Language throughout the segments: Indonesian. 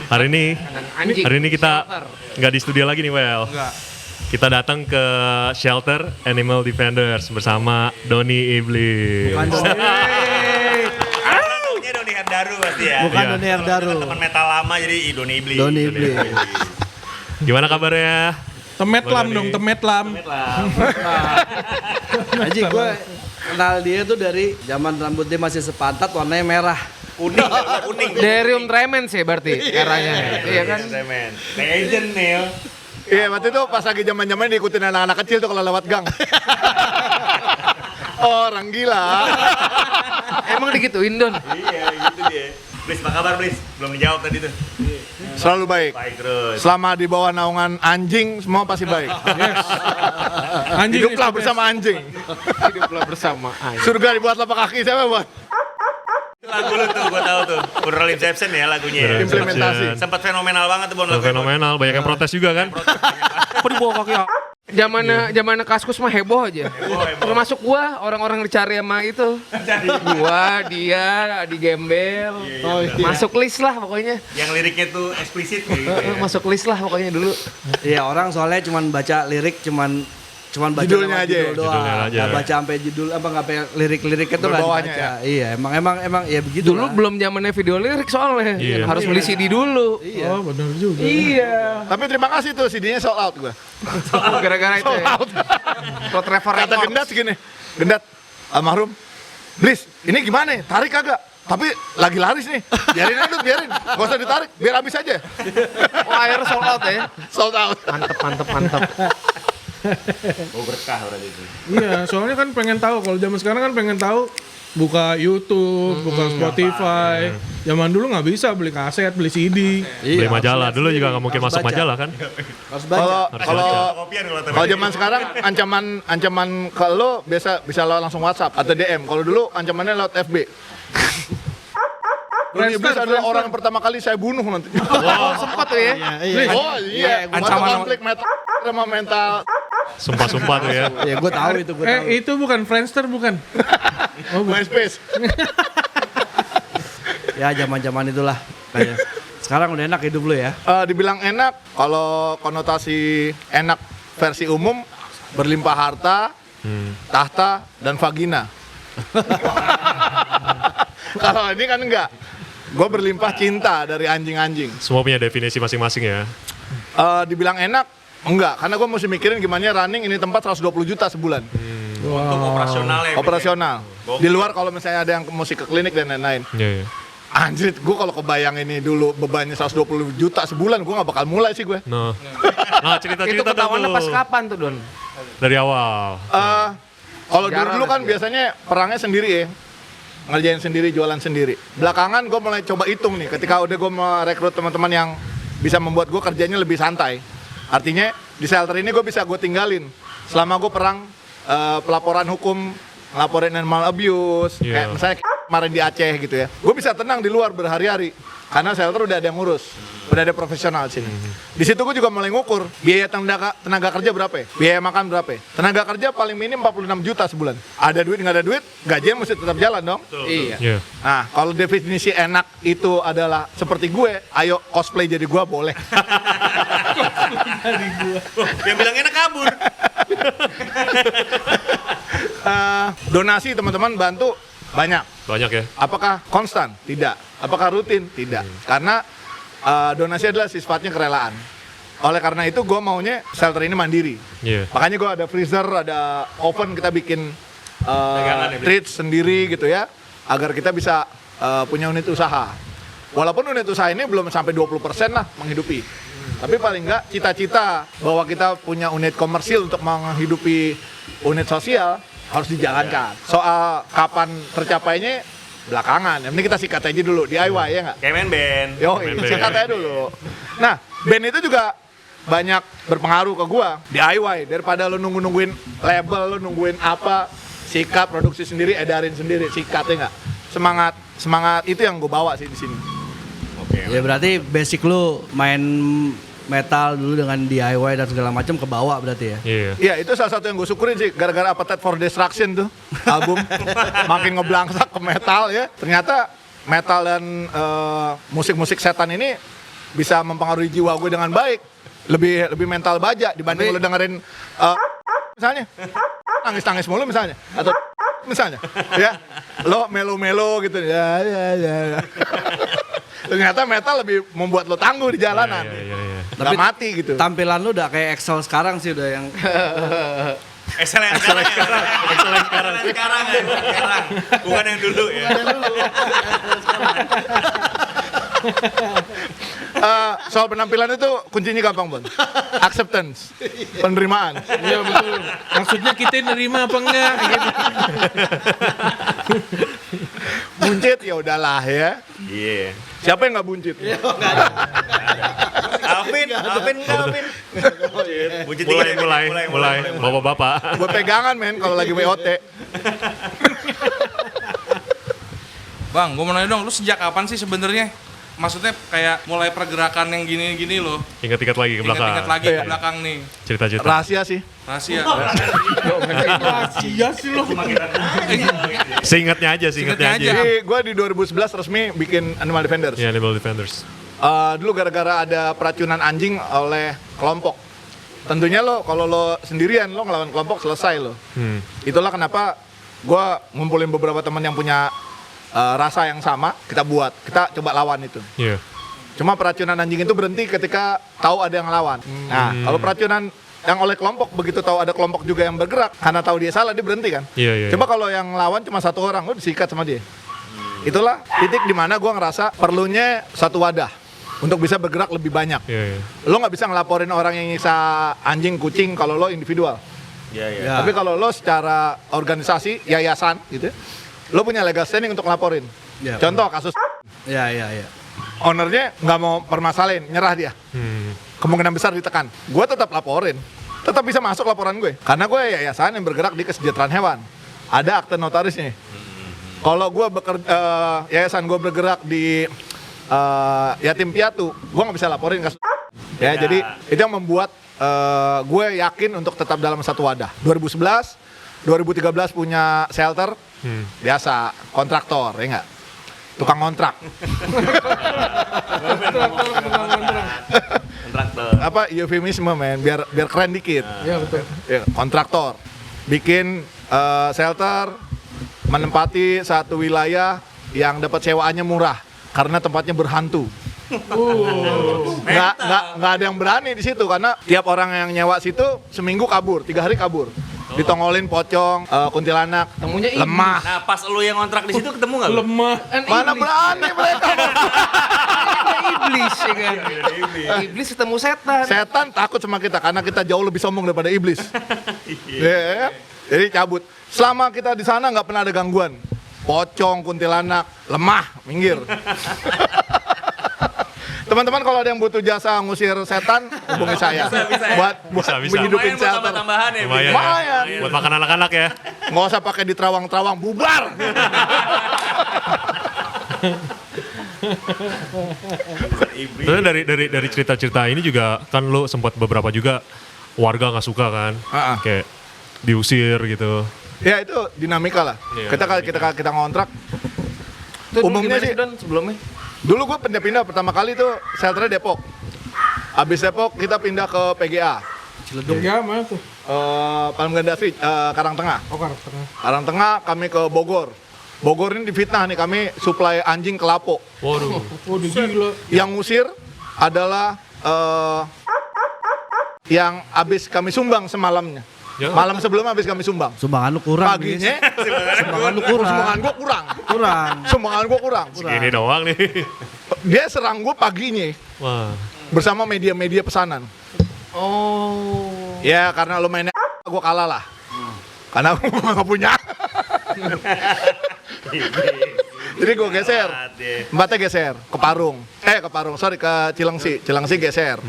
Hari ini kita nggak di studio lagi nih, Well. Enggak. Kita datang ke Shelter Animal Defenders bersama Doni Iblis. Bukan Doni. Namanya Doni Herdaru pasti ya. Bukan Iya. Doni Herdaru. Teman metal lama jadi Doni Iblis. Doni Iblis. Gimana kabarnya? Temetlam Doni. dong, temetlam. Haji gue kenal dia tuh dari zaman rambut dia masih sepantat warnanya merah. Kuning. Derium tremens ya berarti eranya. Iya kan? Semen. Legend nih. Iya, waktu itu pas lagi zaman-zaman diikutin anak-anak kecil tuh kalau lewat gang. Orang gila. Emang digituin Don? Iya, gitu dia. Blis, apa kabar Blis? Belum dijawab tadi tuh. Selalu baik. Baik terus. Selama di bawah naungan anjing, semua pasti baik. Anjing Hiduplah bersama anjing. Hiduplah bersama aja. Surga dibuat lapak kaki, siapa buat? Lagu lu tuh, gua tahu tuh. Funeral Inception ya lagunya. ya. Implementasi. Sempat fenomenal banget tuh Bon lagu. Fenomenal, banyak yang protes juga kan? Apa dibawa kaki ya? Zamannya Kaskus mah heboh aja. Termasuk gua, orang-orang dicari sama itu. Gua, dia, di gembel. Masuk list lah pokoknya. Yang liriknya tuh eksplisit gitu. Masuk list lah pokoknya dulu. Iya, orang soalnya cuman baca lirik cuman baca Judulnya nama aja. judul doang. Judulnya aja. Nggak baca sampai judul apa nggak sampai lirik-liriknya tuh nggak Berbawahnya dibaca. ya? Iya, emang ya begitu. Dulu lah. belum zamannya video lirik soalnya. Iya. Harus beli CD dulu. Iya. Oh benar juga. Iya. Tapi terima kasih tuh CD-nya sold out gua. Gara-gara itu ya. Kok Trevor Kata Records. Gendat segini. Gendat, almarhum. Blis, ini gimana? Tarik kagak? Tapi lagi laris nih. Biarin aja, biarin. Gak usah ditarik, biar habis aja. Oh, akhirnya sold out ya. Sold out. Mantep. Oh berkah berarti itu. Iya, soalnya kan pengen tahu. Kalau zaman sekarang kan pengen tahu buka YouTube, buka Spotify. Zaman dulu nggak bisa beli kaset, beli CD. Beli majalah, dulu juga nggak mungkin Harus masuk baca. majalah kan? Harus baca. Kalau zaman sekarang ancaman ke lo bisa lo langsung WhatsApp atau DM. Kalau dulu ancamannya lewat FB. Doni Iblis adalah orang yang pertama kali saya bunuh nanti. Oh, sempat tuh ya. Oh iya, masa konflik mental sama mental. Sumpah-sumpah tuh ya. Iya, gue tahu itu, gue tahu. Itu bukan Friendster bukan? MySpace. Ya zaman-zaman itulah kayak. Sekarang udah enak hidup lu ya. Dibilang enak, kalau konotasi enak versi umum berlimpah harta, tahta dan vagina. Kalau ini kan enggak. Gue berlimpah cinta dari anjing-anjing. Semua punya definisi masing-masing ya. Dibilang enak, enggak. Karena gue mesti mikirin gimana running ini tempat 120 juta sebulan. Untuk operasional ya. Operasional. Di luar kalau misalnya ada yang mesti ke klinik dan lain-lain. Iya. Anjir, gue kalau kebayang ini dulu bebannya 120 juta sebulan, gue gak bakal mulai sih gue. Nah, Itu cerita-cerita ketahuannya dulu. pas kapan tuh Don? Dari awal. Kalau Jarang dulu kan sih ya. biasanya perangnya sendiri ya. Ngerjain sendiri, jualan sendiri. Belakangan gue mulai coba hitung nih, ketika udah gue merekrut teman-teman yang bisa membuat gue kerjanya lebih santai. Artinya di shelter ini gue bisa gue tinggalin. Selama gue perang pelaporan hukum, ngelaporin animal abuse, Iya. kayak misalnya kemarin di Aceh gitu ya. Gue bisa tenang di luar berhari-hari. Karena shelter udah ada yang ngurus, udah ada profesional di sini. Di situ gue juga mulai ngukur biaya tenaga kerja berapa ya, biaya makan berapa ya. Tenaga kerja paling minim 46 juta sebulan. Ada duit nggak ada duit, gajinya mesti tetap jalan dong. Iya. Iya. Nah, kalau definisi enak itu adalah seperti gue, ayo cosplay jadi gue boleh. Dia bilang enak kabur. Donasi teman-teman bantu banyak. Banyak ya. Apakah konstan? Tidak. Apakah rutin? Tidak. Karena donasi adalah sifatnya kerelaan. Oleh karena itu gue maunya shelter ini mandiri. Iya. Makanya gue ada freezer, ada oven, kita bikin Dagangan ya, Bli? treats sendiri gitu ya, agar kita bisa punya unit usaha. Walaupun unit usaha ini belum sampai 20% lah menghidupi. Tapi paling enggak cita-cita bahwa kita punya unit komersil untuk menghidupi unit sosial harus dijalankan. Soal kapan tercapainya belakangan. Yang penting kita sikat aja dulu, DIY ya nggak? Kayak main band. Yo, Main sikat band. aja dulu. Nah, band itu juga banyak berpengaruh ke gua, DIY, daripada lu nungguin label, lu nungguin apa, sikat, produksi sendiri, edarin sendiri, sikatnya nggak? Semangat itu yang gue bawa sih di sini. Ya berarti basic lu main metal dulu dengan DIY dan segala macam ke bawah berarti ya. Iya. Iya, itu salah satu yang gue syukurin sih, gara-gara Appetite for Destruction tuh album makin ngeblangsak ke metal ya. Ternyata metal dan musik-musik setan ini bisa mempengaruhi jiwa gue dengan baik. Lebih mental baja dibanding lo dengerin misalnya nangis-nangis mulu misalnya atau misalnya ya lo melo-melo gitu ya. Ternyata metal lebih membuat lo tangguh di jalanan. Nggak mati gitu. Tampilan lu udah kayak Excel sekarang sih udah yang Excellent sekarang. Bukan yang dulu ya. Soal penampilan itu kuncinya gampang, Bon. Acceptance, penerimaan. Iya betul. Maksudnya kita nerima apa enggak gitu. Buncit ya udahlah ya. Iya. Siapa yang nggak buncit? Alvin. Buncit Mulai. Bapak-bapak. Gue pegangan men kalau lagi WOT. Bang, gue mau nanya dong, lu sejak kapan sih sebenarnya? Maksudnya kayak mulai pergerakan yang gini-gini loh. Ingat-ingat lagi ke belakang. Ingat-ingat lagi ke belakang nih. Cerita-cerita. Rahasia sih. Rahasia. Iya sih lo. Seingatnya aja. Jadi gue di 2011 resmi bikin Animal Defenders. Ya, Animal Defenders. Dulu gara-gara ada peracunan anjing oleh kelompok. Tentunya lo kalau lo sendirian lo ngelawan kelompok selesai lo. Itulah kenapa gue ngumpulin beberapa teman yang punya rasa yang sama, kita coba lawan itu. Iya. Cuma peracunan anjing itu berhenti ketika tahu ada yang lawan. Nah, kalau peracunan yang oleh kelompok begitu tahu ada kelompok juga yang bergerak, karena tahu dia salah dia berhenti kan. Iya. Coba kalau yang lawan cuma satu orang, lo disikat sama dia. Itulah titik dimana gue ngerasa perlunya satu wadah untuk bisa bergerak lebih banyak. Iya. Lo nggak bisa ngelaporin orang yang nyiksa anjing, kucing kalau lo individual. Iya. Tapi kalau lo secara organisasi, yayasan gitu, lo punya legal standing untuk ngelaporin. Ya, Contoh kasus Iya. ownernya nggak mau permasalahin, nyerah dia. Kemungkinan besar ditekan. Gue tetap laporin, tetap bisa masuk laporan gue. Karena gue yayasan yang bergerak di kesejahteraan hewan. Ada akte notarisnya. Kalau gue yayasan gue bergerak di yatim piatu, gue nggak bisa laporin kasus. Ya, jadi itu yang membuat gue yakin untuk tetap dalam satu wadah. 2011, 2013 punya shelter, biasa kontraktor, ya nggak? Tukang kontrak. Kontraktor. Apa eufemisme men, biar keren dikit. Iya betul. Ya, kontraktor. Bikin shelter, menempati satu wilayah yang dapat sewaannya murah karena tempatnya berhantu. Nggak ada yang berani di situ karena tiap orang yang nyewa situ seminggu kabur, 3 hari kabur. Ditongolin pocong, kuntilanak, Temunya iblis. lemah. Nah, pas lu yang kontrak di situ ketemu nggak? lu? Lemah. Mana berani mereka? Iblis ya kan. Iblis ketemu setan. Setan takut sama kita karena kita jauh lebih sombong daripada iblis. Ya, jadi cabut. Selama kita di sana nggak pernah ada gangguan. Pocong, kuntilanak, lemah, minggir. Teman-teman kalau ada yang butuh jasa ngusir setan, hubungi saya. Buat Bisa. menghidupin Lumayan buat shelter. tambah-tambahan ya. Lumayan. Lumayan. Buat makan anak-anak ya. Nggak usah pakai di terawang-terawang, bubar. Terus dari cerita-cerita ini juga kan lo sempat beberapa juga warga nggak suka kan, kayak diusir gitu. Ya itu dinamika lah. Iya, Kita ngontrak. Itu dulu Umumnya gimana sih- Don, sebelumnya? Dulu gue pindah-pindah pertama kali tuh shelternya Depok. Habis Depok kita pindah ke PGA. Ciledug ya mana tuh? Palm Ganda Street, Karangtengah. Oh karakternya. Karangtengah kami ke Bogor. Bogor ini difitnah nih, kami supply anjing ke Lapo. Waduh. Oh di gila. Yang ngusir adalah yang habis kami sumbang semalamnya. Ya. Malam sebelum habis kami sumbang. Sumbangan lu kurang. Paginya Sumbangan lu kurang. sumbangan gue kurang. Kurang. Sumbangan gue kurang. Ini doang nih. Dia serang gue paginya Wah. bersama media-media pesanan. Oh. Ya karena lo mainnya gue kalah lah. Karena gue gak punya. Jadi gue geser. Tempatnya geser ke Parung. Sorry ke Cilengsi. Cilengsi geser.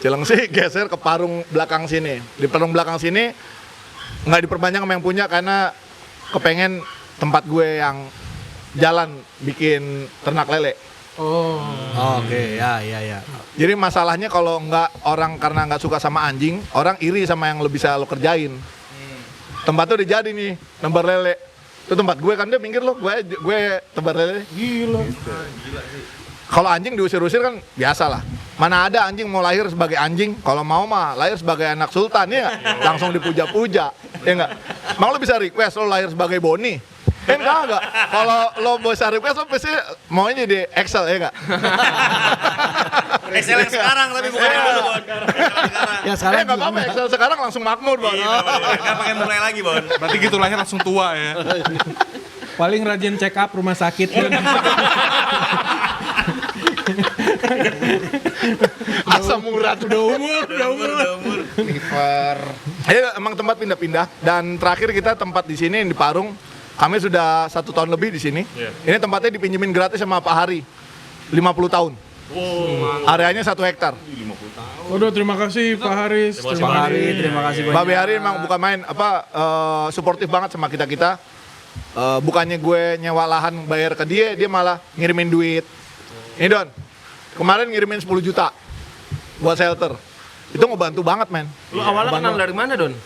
Cilengsi geser ke Parung belakang sini. Di Parung belakang sini nggak diperbanyak sama yang punya karena kepengen tempat gue yang jalan bikin ternak lele. Oh. Oke, ya. Jadi masalahnya kalau nggak orang karena nggak suka sama anjing, orang iri sama yang lo bisa lo kerjain. Tempat tuh udah jadi nih, nembar lele. Itu tempat gue kan, dia minggir loh, gue tebar lele. Gila. Kalau anjing diusir-usir kan biasa lah. Mana ada anjing mau lahir sebagai anjing, kalau mau mah lahir sebagai anak sultan ya nggak? Langsung dipuja-puja, ya nggak? Emang lo bisa request lo lahir sebagai Boni? Enggak. Kalau lo bisa request lo pasti maunya di Excel ya nggak? Excel yang sekarang tapi bukan yang dulu, Bon. Ya sekarang Nggak apa-apa, Excel sekarang langsung makmur, Bang. Nggak pakai mulai lagi, Bon. Berarti gitu lahir langsung tua ya. Paling rajin check up rumah sakit kan. Asam urat. Udah umur. Liver. Ya emang tempat pindah-pindah dan terakhir kita tempat di sini di Parung. Kami sudah 1 tahun lebih di sini. Ini tempatnya dipinjemin gratis sama Pak Hari. 50 tahun. Areanya 1 hektar. Waduh, terima kasih Pak Haris. Pak Hari, terima kasih banyak. Babe Hari emang bukan main suportif banget sama kita. Bukannya gue nyewa lahan bayar ke dia malah ngirimin duit. Ini Don, kemarin ngirimin 10 juta buat shelter. Itu ngebantu banget, men. Lu awalnya kenal dari mana, Don?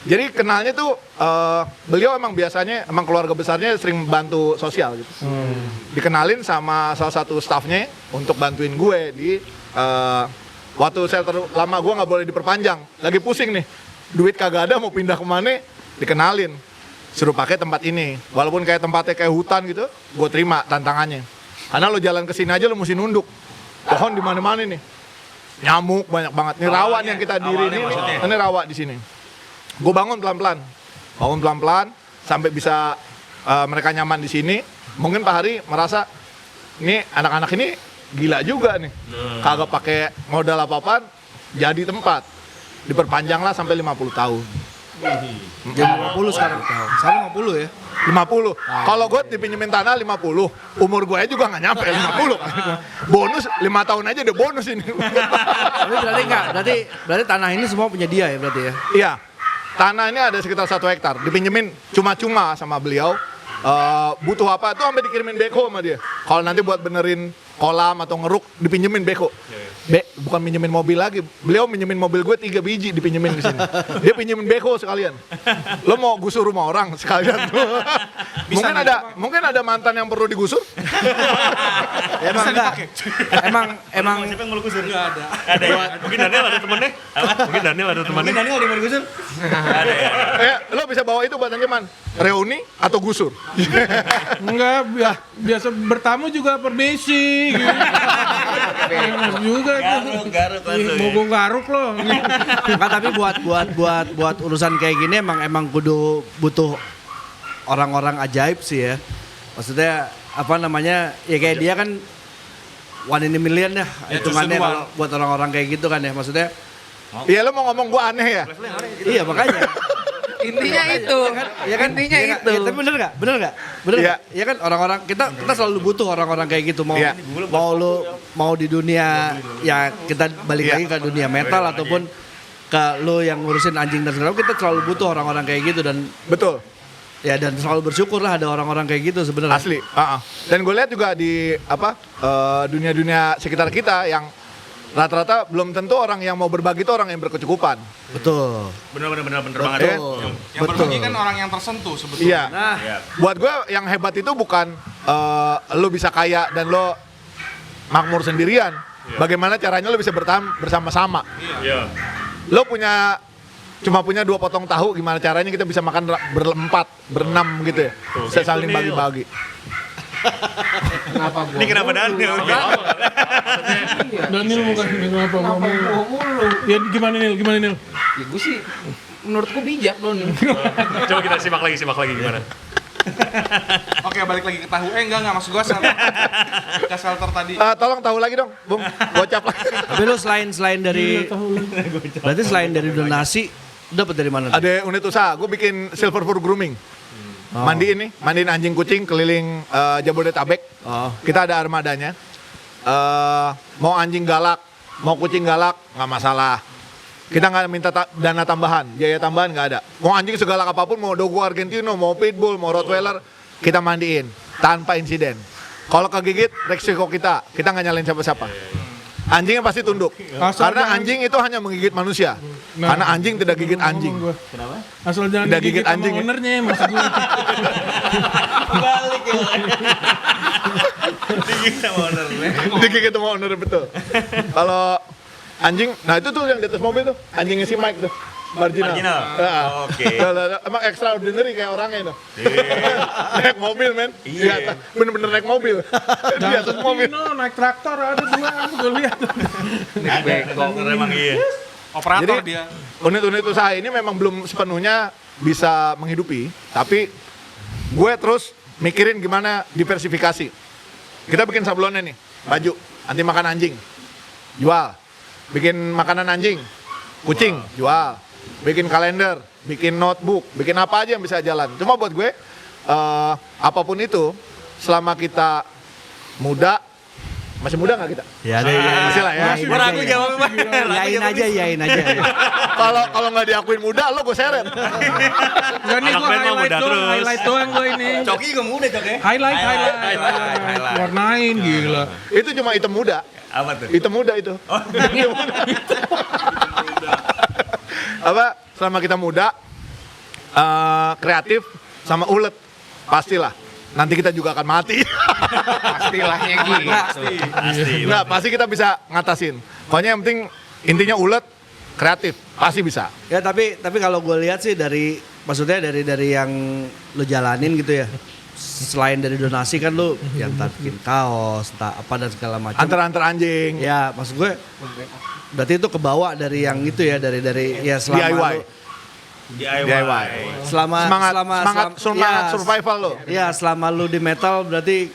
Jadi kenalnya tuh beliau emang biasanya emang keluarga besarnya sering bantu sosial gitu. Dikenalin sama salah satu staffnya untuk bantuin gue di waktu shelter lama gue nggak boleh diperpanjang. Lagi pusing nih, duit kagak ada mau pindah kemana? Dikenalin, suruh pakai tempat ini. Walaupun kayak tempatnya kayak hutan gitu, gue terima tantangannya. Karena lo jalan ke sini aja lo mesti nunduk. Pohon di mana-mana nih. Nyamuk banyak banget. Ini rawa nih yang kita diri ini rawa di sini. Gue bangun pelan-pelan sampai bisa mereka nyaman di sini. Mungkin Pak Hari merasa ini anak-anak ini gila juga nih. Kagak pakai modal apa-apaan, jadi tempat. Diperpanjanglah sampai 50 tahun. Jadi 50 sekarang. Sekarang 50 ya. 50. Kalau gue dipinjemin tanah 50, umur gue juga nggak nyampe 50. Bonus 5 tahun aja udah bonus ini. Tapi berarti enggak, berarti tanah ini semua punya dia ya berarti ya. Iya. Tanah ini ada sekitar 1 hektar. Dipinjemin cuma-cuma sama beliau. Butuh apa tuh sampai dikirimin beko sama dia. Kalau nanti buat benerin kolam atau ngeruk dipinjemin beko. Bukan pinjemin mobil lagi. Beliau pinjemin mobil gue 3 biji dipinjemin ke sini. Dia pinjemin beko sekalian. Lo mau gusur rumah orang sekalian. Mungkin ada mantan yang perlu digusur. Emang enggak. Emang Siapa yang mau lu gusur? Nggak ada. Ada ya? Mungkin Daniel ada temennya. Mungkin Daniel ada temennya. Daniel ada yang mau digusur? Ada ya? Lo bisa bawa itu buat ancaman. Reuni atau gusur. Enggak, biasa bertamu juga permisi gitu. Enak juga tuh. Garuk kan lu ya. Mau gue garuk loh. enggak, tapi buat urusan kayak gini emang kudu butuh orang-orang ajaib sih ya. Maksudnya apa namanya? Ya kayak dia kan one in a million ya hitungannya just kalau buat orang-orang kayak gitu kan ya. Maksudnya Iya lo mau ngomong gue aneh ya? iya makanya. Intinya itu. Ya kan Intinya ya, itu. Ya, tapi bener nggak? Iya. Ya kan orang-orang kita selalu butuh orang-orang kayak gitu mau Iya. mau di dunia ya kita balik Iya. lagi ke dunia metal ataupun ke lo yang ngurusin anjing dan segala kita selalu butuh orang-orang kayak gitu dan Betul. ya dan selalu bersyukur lah ada orang-orang kayak gitu sebenarnya. Asli. Dan gue lihat juga di dunia-dunia sekitar kita yang rata-rata belum tentu orang yang mau berbagi itu orang yang berkecukupan. Betul. Bener banget. Iya. Yang berbagi kan orang yang tersentuh sebetulnya. Iya. Nah, Buat gue yang hebat itu bukan lo bisa kaya dan lo makmur sendirian. Bagaimana caranya lo bisa bertahan bersama-sama. Iya. Lo cuma punya 2 potong tahu, gimana caranya kita bisa makan berempat, berenam gitu ya. Bisa saling bagi-bagi. Kenapa gua? Ini kenapa Daniel? Daniel bukan kenapa gua mulu. Ya gimana Nil? Ya gue sih menurut gue bijak, Don. Coba kita simak lagi gimana. Oke, balik lagi ke tahu. Enggak maksud gua ke shelter tadi. Tolong tahu lagi dong, Bung. Gocap lagi. tapi lo selain dari berarti selain dari donasi dapat dari mana? Ada unit usaha, gue bikin silver fur grooming. Mandiin anjing kucing keliling Jabodetabek. Kita ada armadanya. Mau anjing galak, mau kucing galak, nggak masalah. Kita nggak minta dana tambahan, biaya tambahan nggak ada. Mau anjing segalak apapun, mau dogo Argentino, mau pitbull, mau rottweiler, kita mandiin tanpa insiden. Kalau kegigit, resiko kita nggak nyalain siapa-siapa. Anjingnya pasti tunduk, karena anjing itu hanya menggigit manusia. Karena anjing tidak gigit anjing. Kenapa? Asal jangan Tidak digigit gigit sama anjing ya? ownernya maksud gue. Balik ya. Digigit sama owner. Digigit sama owner betul. Kalau anjing, nah itu tuh yang di atas mobil tuh, anjingnya si Mike tuh. Marginal. Oke. Emang extraordinary kayak orangnya itu. Naik mobil men. Iya. Bener-bener naik mobil. Di atas mobil. Naik traktor ada dua aku tuh lihat. Owner emang iya. Operator Jadi, dia. unit-unit usaha ini memang belum sepenuhnya bisa menghidupi, tapi gue terus mikirin gimana diversifikasi. Kita bikin sablonnya nih, baju anti makan anjing, jual. Bikin makanan anjing, kucing, jual. Bikin kalender, bikin notebook, bikin apa aja yang bisa jalan. Cuma buat gue, apapun itu, selama kita muda, masih muda nggak kita? Ya deh. Masih lah ya. Gue ragu jawabnya. Yain aja. Kalau nggak diakuin muda, lo gue seret. Enggak nih Anak gue band mah highlight muda doang, terus. highlight doang gue ini. Coki juga muda Cok ya. Highlight. Highlight. Warnain gila. Itu cuma item muda. Apa tuh? Item muda itu. Apa? Selama kita muda, kreatif sama ulet, pastilah. Nanti kita juga akan mati. Pastilahnya gitu. Pasti. Nggak, pasti kita bisa ngatasin. Pokoknya yang penting intinya ulet, kreatif, pasti bisa. Ya tapi kalau gue lihat sih maksudnya dari yang lu jalanin gitu ya. Selain dari donasi kan lu yang entah bikin kaos, entah apa dan segala macam. Antar-antar anjing. Ya maksud gue berarti itu kebawa dari yang itu ya dari ya selama DIY. lu- DIY. selama Semangat survival lo. Ya selama lu di metal berarti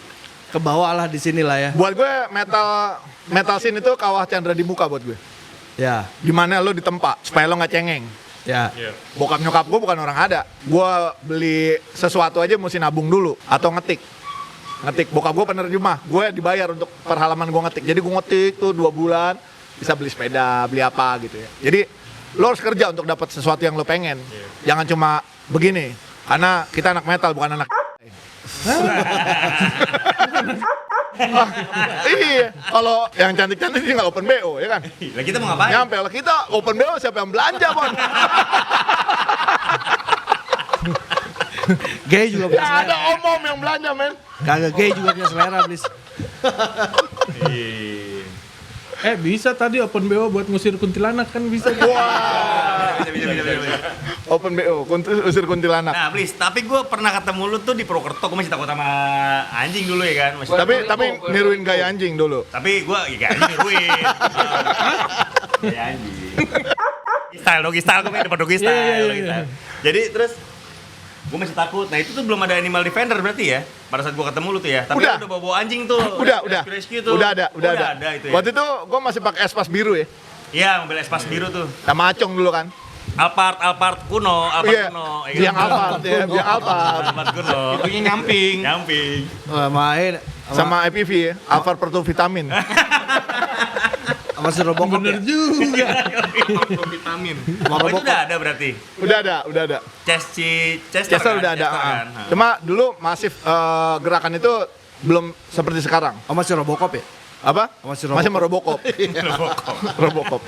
kebawa lah di sini lah ya. Buat gue metal scene itu kawah Chandra di muka buat gue. Ya, Dimana lo ditempa supaya lo nggak cengeng. ya. Bokap nyokap gue bukan orang ada. Gue beli sesuatu aja mesti nabung dulu atau ngetik. Bokap gue penerjemah. Gue dibayar untuk per halaman gue ngetik. Jadi gue ngetik tuh 2 bulan bisa beli sepeda, beli apa gitu ya. Jadi lo harus kerja untuk dapat sesuatu yang lo pengen. Jangan cuma begini. Karena kita anak metal bukan anak. Iya, kalau yang cantik-cantik sih nggak open BO ya kan? Lah kita mau ngapain? Nyampe lah kita open BO siapa yang belanja Bon? Gay juga punya Ya ada selera. om yang belanja men. Kagak gay juga punya selera, Blis. Bisa tadi open BO buat ngusir kuntilanak kan bisa. Wah, Bisa. open BO, usir kuntilanak. Nah, please, tapi gue pernah ketemu lu tuh di Purwokerto, gue masih takut sama anjing dulu ya kan. Masih Tapi niruin gaya anjing dulu. tapi gue ya kayak anjing niruin. Kayak anjing. Doggy style, gue main depan doggy style. Iya. doggy style. Jadi terus gue masih takut. Nah itu tuh belum ada animal defender berarti ya? Pada saat gue ketemu lu tuh ya? Tapi Udah. udah bawa anjing tuh. Udah. Rescue tuh. Udah ada. Itu ya? Waktu itu gue masih pakai espas biru ya. Iya, mobil espas biru tuh. Sama Acong dulu kan. Alphard kuno, Iya. kuno. Yang Alphard ya, yang Alphard. Alphard kuno. Itunya nyamping. Nyamping. Main Sama EPV ya, Alphard Pertu Vitamin. sama si Robocop ya. Bener juga. Vitamin. Oh, itu udah ada berarti. Udah ada. Chester Chester udah ada. kan? Cuma dulu masif gerakan itu belum seperti sekarang. Sama si Robocop ya. Apa? Masih Masih merobokop. Robocop.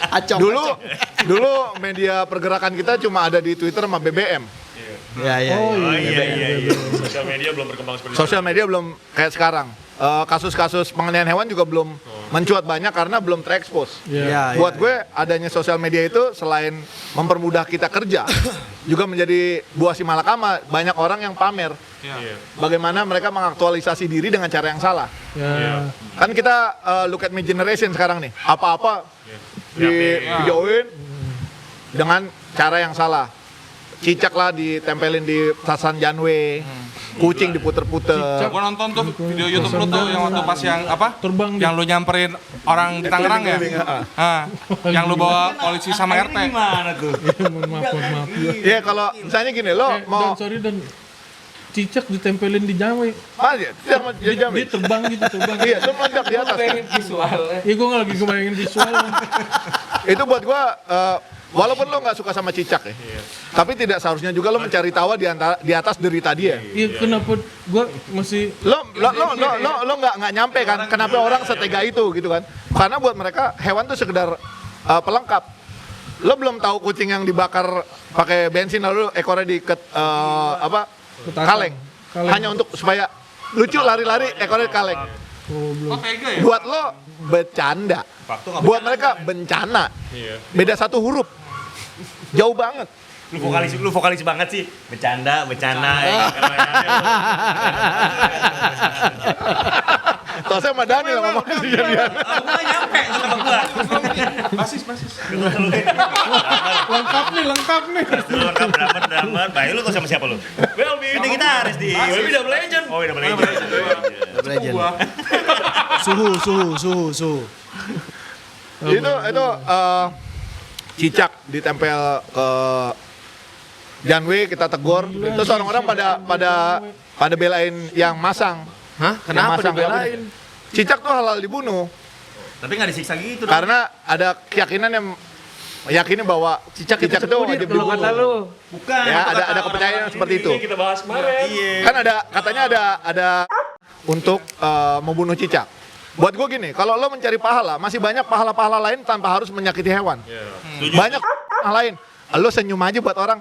Dulu media pergerakan kita cuma ada di Twitter sama BBM. Ya. Oh iya. Sosial media belum berkembang seperti Sosial media belum kayak sekarang. Kasus-kasus penganiayaan hewan juga belum mencuat banyak karena belum terekspos. Ya. Buat gue adanya sosial media itu selain mempermudah kita kerja, juga menjadi buah si malakama. Banyak orang yang pamer bagaimana mereka mengaktualisasi diri dengan cara yang salah. Ya. Kan kita look at my generation sekarang nih, apa-apa di videoin dengan cara yang salah. Cicak lah ditempelin di tasan Janwe, kucing diputer-puter. Gua nonton tuh video YouTube lu tuh yang waktu pas yang apa? Terbang Yang lu nyamperin orang di Tangerang ya? Ah, yang lu bawa polisi sama RT. Gimana tuh? Mohon maaf. Iya kalau misalnya gini, lo mau Dan cicak ditempelin di Jawa. dia Dia terbang gitu, Iya, itu meledak di atas. Visualnya. Iya gue lagi kebayangin visual. Itu buat gua walaupun lo nggak suka sama cicak ya, tapi tidak seharusnya juga lo mencari tawa di atas derita dia. Iya kenapa gue masih Lo nggak nyampe kan? Kenapa orang setega itu gitu kan? Karena buat mereka hewan tuh sekedar pelengkap. Lo belum tahu kucing yang dibakar pakai bensin lalu ekornya diikat Petasan. kaleng. Kaleng. Hanya untuk supaya lucu lari-lari ekornya kaleng. Oh tega ya? Buat lo bercanda. Buat mereka bencana. Beda satu huruf. Jauh banget. Lu vokalis banget sih. Bercanda. Kalau saya sama Daniel ngomong dia. Aku nggak nyampe sama gua. Basis. Lengkap nih. Lengkap drummer. Baik lu tuh sama siapa lu? Welby, ini gitaris di. Welby Double Legend. Oh, Double Legend. Legend. Suhu. Itu cicak ditempel ke Janwe, kita tegur. Terus orang-orang pada belain yang masang. Hah? Kenapa Yang masang dibelain? Cicak tuh halal dibunuh. Tapi nggak disiksa gitu dong. Karena ada keyakinan yang meyakini bahwa Cicak itu wajib kalau kata lu. Bukan. Ya, itu kata ada kepercayaan orang-orang seperti ini. itu. Kita bahas kemarin. Iya. Kan katanya ada untuk membunuh cicak. Buat gue gini, kalau lo mencari pahala, masih banyak pahala-pahala lain tanpa harus menyakiti hewan. Banyak lain. Lo senyum aja buat orang.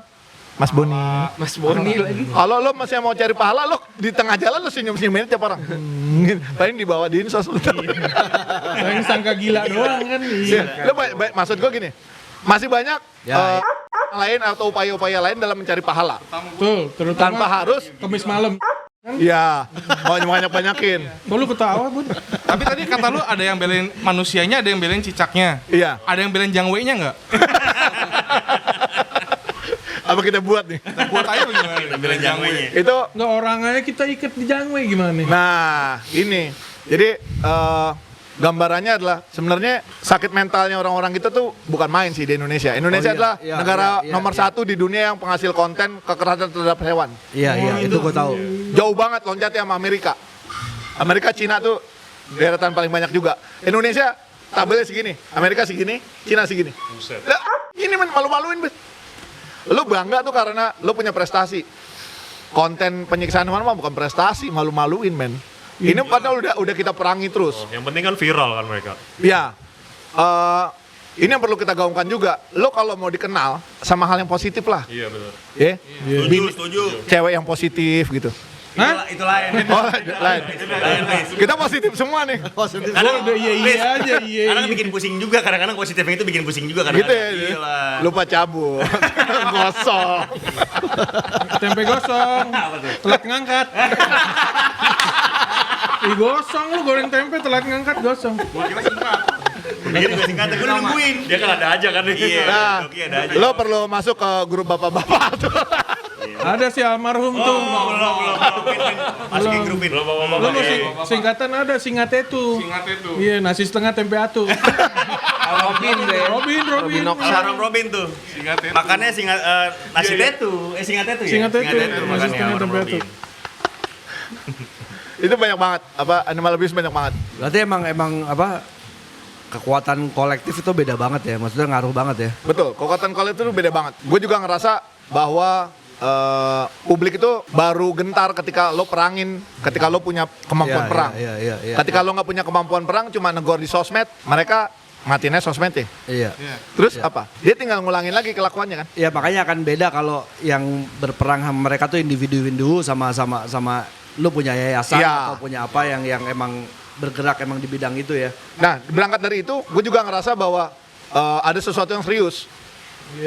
Mas Boni. Mas Boni lagi. Kalau lo masih mau cari pahala, lo di tengah jalan lo senyum-senyumin tiap orang. Paling dibawa di insos lo. Yang sangka gila doang kan. Iya. Lo maksud gue gini, masih banyak lain atau upaya-upaya lain dalam mencari pahala. Tuh, terutama Tanpa harus, kemis malam. ya, mau banyak-banyakin. Kok lu ketawa, Bun? Tapi tadi kata lu ada yang belain manusianya, ada yang belain cicaknya. Iya. Ada yang belain jangwenya nggak? Apa kita buat nih? Kita buat aja bagaimana? Belain jangwenya. Itu, Nggak orang aja kita ikat di jangwe gimana nih? nah ini. Jadi gambarannya adalah sebenarnya sakit mentalnya orang-orang kita tuh bukan main sih di Indonesia. Indonesia adalah negara nomor 1 di dunia yang penghasil konten kekerasan terhadap hewan. Iya, itu gue tahu. Jauh banget loncatnya sama Amerika. Amerika, Cina tuh deretan paling banyak juga. Indonesia tabelnya segini, Amerika segini, Cina segini. Lah, ini malu-maluin, Bes. Lu bangga tuh karena lu punya prestasi. Konten penyiksaan hewan mah bukan prestasi, malu-maluin, men. Ini padahal udah kita perangi terus. Yang penting kan viral kan mereka. Ya, ini yang perlu kita gaungkan juga. Lo kalau mau dikenal sama hal yang positif lah, Iya benar. ya. Setuju. Cewek yang positif gitu. Itu lain. Oh, lain. Kita positif semua nih. Kadang Udah iya aja, iya. Kadang bikin pusing juga, kadang-kadang positifnya itu bikin pusing juga kadang-kadang. Gitu ya. Gila. Lupa cabut, gosong. Tempe gosong. Telat ngangkat. Ih, gosong lu goreng tempe telat ngangkat gosong. Bikin juga singkatan, gue nungguin. Dia kan ada aja kan. Iya, Nah, Doki ada aja. lo perlu masuk ke grup bapak-bapak tuh. Ada si almarhum tuh. Belum. Masukin grupin. Lu mau singkatan ada Singatetu. Singatetu. Iya, nasi setengah tempe atu. Robin deh. Robin. Sarang Robin tuh. Singatetu. Makannya nasi tetu. Singatetu ya? Singatetu. Nasi makannya setengah sama tempe atu. Robin. Itu banyak banget. Animal abuse banyak banget. Berarti emang kekuatan kolektif itu beda banget ya, maksudnya ngaruh banget ya. Betul, kekuatan kolektif itu beda banget. Gue juga ngerasa bahwa publik itu baru gentar ketika lo perangin, ketika lo punya kemampuan perang. Iya. Ketika lo nggak punya kemampuan perang, cuma negor di sosmed, mereka matinnya sosmed ya. Iya. Terus apa? Dia tinggal ngulangin lagi kelakuannya kan. Ya makanya akan beda kalau yang berperang sama mereka tuh individu-individu sama lu punya yayasan Iya. atau punya apa yang emang bergerak emang di bidang itu ya. Nah, berangkat dari itu, gue juga ngerasa bahwa ada sesuatu yang serius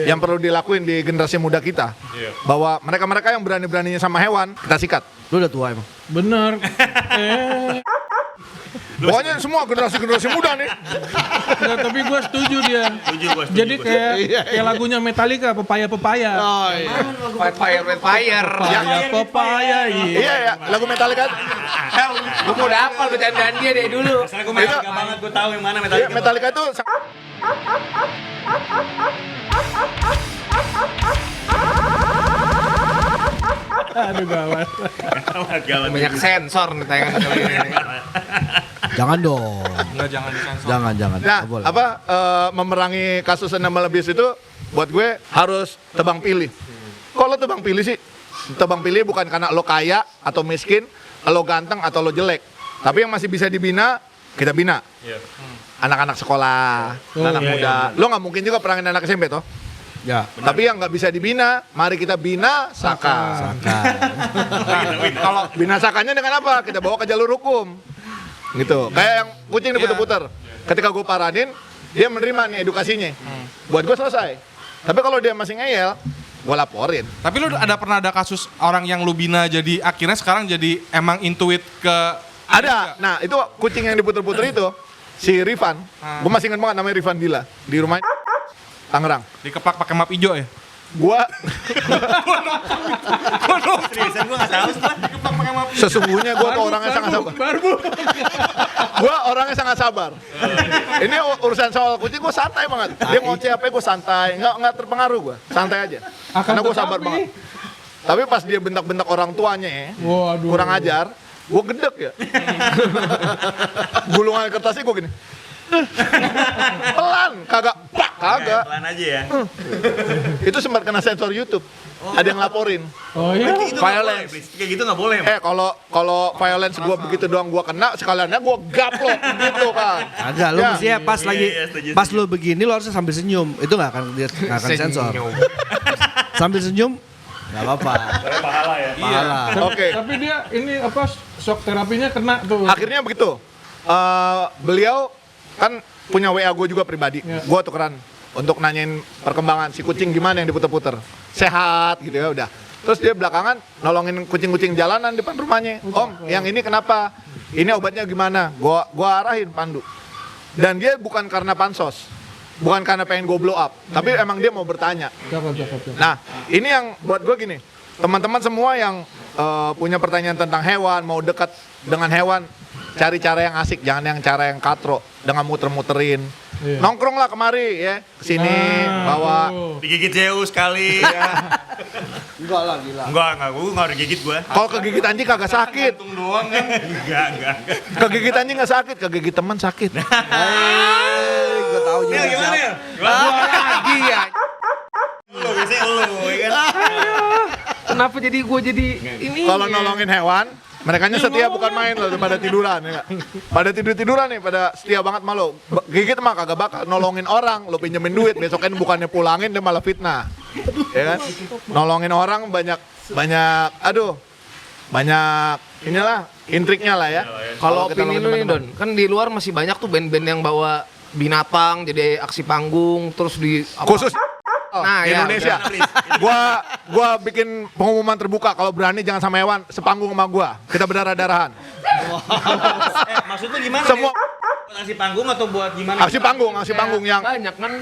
yang perlu dilakuin di generasi muda kita. Bahwa mereka-mereka yang berani-beraninya sama hewan, kita sikat. Lu udah tua emang. Bener. Pokoknya semua generasi-generasi muda nih. Enggak, tapi gue setuju dia. Setuju. Jadi kayak lagunya Metallica, Pepaya. Fire. Pepaya. Iya ya, lagu Metallica. Gue mau udah hafal bercandaan dia dari dulu. Karena gue Metallica banget, gue tahu yang mana Iya, Metallica. Metallica itu Aduh gawat. Banyak sensor nih tayangan kali ini. Jangan dong. Enggak, jangan disensor. Jangan. Nah, Nggak boleh. memerangi kasus animal abuse itu buat gue harus tebang pilih. Kok lo tebang pilih sih? Tebang pilih bukan karena lo kaya atau miskin, lo ganteng atau lo jelek. Tapi yang masih bisa dibina kita bina. Anak-anak sekolah, anak muda. Lo nggak mungkin juga perangin anak SMP toh. Ya. Tapi yang nggak bisa dibina, mari kita bina Saka. Kalau bina Sakanya dengan apa? Kita bawa ke jalur hukum. Gitu. Kayak yang kucing diputer-puter. Ketika gue paranin, dia menerima nih edukasinya. Buat gue selesai. Tapi kalau dia masih ngeyel, gue laporin. Tapi lu pernah ada kasus orang yang lu bina jadi akhirnya sekarang jadi emang intuit ke Ada. Nah, itu kucing yang diputer-puter itu si Rifan. Gue masih ingat banget namanya Rifan Dila di rumah Tangerang. dikeplak pakai map hijau ya? Gua Seriusan gue gak tahu setelah. Dikeplak pakai map hijau. sesungguhnya gua tuh orangnya sangat sabar. Gua orangnya sangat sabar. Ini urusan soal kucing gua santai banget. Dia ngoceh apa gua santai, nggak terpengaruh gua. Santai aja. Karena gua sabar banget. Tapi pas dia bentak-bentak orang tuanya ya, Waduh. kurang ajar, gua gedek ya. Gulungan kertasnya gua gini. Pelan, kagak, kagak. Pelan aja ya. Itu sempat kena sensor YouTube. Ada yang laporin. Oh iya. Itu nggak boleh, Violence. Blis. Kayak gitu gak boleh. Kalau violence gua begitu doang gua kena, sekaliannya gua gaplok gitu kan. Agak, lu Ya. mestinya pas lagi Iya, setuju, pas lu begini lu harusnya sambil senyum. Itu nggak akan sensor. Sambil senyum nggak apa-apa. Pahala ya. Pahala. Oke. Tapi dia ini apa shock terapinya kena tuh. Akhirnya begitu. Beliau kan punya WA gue juga pribadi. Gue tukeran untuk nanyain perkembangan si kucing gimana yang diputer-puter. Sehat gitu ya udah. Terus dia belakangan nolongin kucing-kucing jalanan depan rumahnya. Om, yang ini kenapa? Ini obatnya gimana? Gua arahin pandu. Dan dia bukan karena pansos. Bukan karena pengen gue blow up. Tapi emang dia mau bertanya. Cakep. Nah, ini yang buat gue gini. Teman-teman semua yang punya pertanyaan tentang hewan, mau dekat dengan hewan, cari cara yang asik, jangan yang cara yang katro dengan muter-muterin. Iya. Nongkrong lah kemari ya, kesini bawa. Digigit Zeus kali. Enggak lah, gila. Enggak, gue gak udah gigit gue. Kalau kegigit anjing kagak sakit, Untung doang kan. Enggak. kegigit anjing nggak sakit, kegigit teman sakit. Gue tahu juga Nel gimana siapa. ya? Lagi ya. Lu biasanya lu ya kan. Kenapa jadi gue jadi ini? Kalau nolongin hewan, mereka setia bukan main loh, pada tiduran ya. nggak? Pada tiduran nih, pada setia banget sama lo. Gigit mah kagak bakal nolongin orang, lo pinjemin duit, besoknya bukannya pulangin dia malah fitnah. Ya kan? Nolongin orang banyak inilah intriknya lah ya. Kalau kita opini nolongin lu nih teman-teman. Don, kan di luar masih banyak tuh band-band yang bawa binatang jadi aksi panggung terus di apa? Khusus Nah, ya, Indonesia. Gua bikin pengumuman terbuka kalau berani jangan sama hewan sepanggung sama gua. Kita berdarah-darahan. Maksud lu gimana? Semua Buat aksi panggung atau buat gimana? aksi panggung yang banyak kan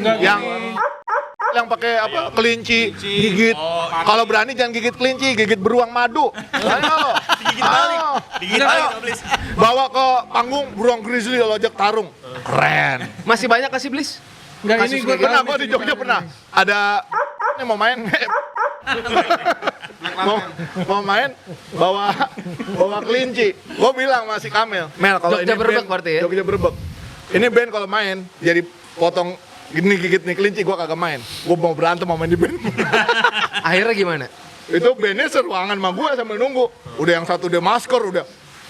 yang pakai apa kelinci gigit. Kalau berani jangan gigit kelinci, gigit beruang madu. Ayo lo. Digigit balik. Digigit balik, Blis. Bawa ke panggung beruang grizzly lo ajak tarung. Keren. masih banyak kasih Blis? Enggak ini gue Pernah gua di Jogja pernah. Ada ini mau main mau main bawa kelinci. Gua bilang masih Kamel. Mel kalau ini Jogja Brebek band- berarti ya? Jogja Brebek. Ini band kalau main jadi potong gini gigit nih kelinci gua kagak main. Gua mau berantem mau main di band. Akhirnya gimana? Itu bandnya seruangan sama gue sambil nunggu. Udah yang satu dia masker, udah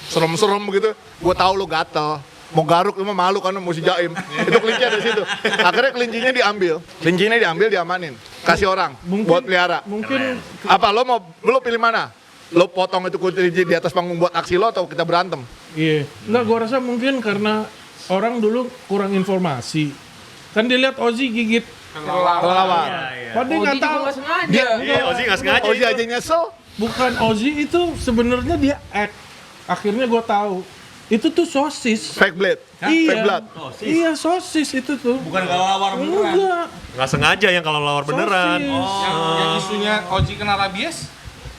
serem-serem begitu. Gue tahu lu gatel. Mau garuk lu mah malu karena mesti jaim. Itu kelinci ada di situ. Akhirnya kelincinya diambil. Kelincinya diambil diamanin. Kasih orang buat pelihara. Mungkin Apa lo pilih mana? Lo potong itu kelinci di atas panggung buat aksi lo atau kita berantem? iya. Enggak, gua rasa mungkin karena orang dulu kurang informasi. Kan dilihat Ozzy gigit Kelelawar. padahal dia nggak tahu. Nggak sengaja. Iya, Ozzy nggak sengaja. Oji aja nyesel. Bukan Ozzy itu sebenarnya dia act. Akhirnya gua tahu. Itu tuh sosis. Fake blade. Iya. Fake blood. Iya, sosis itu tuh. Bukan kelawar beneran. Enggak. Nggak sengaja yang kalau lawar beneran. Sosis. Yang isunya Oji kena rabies.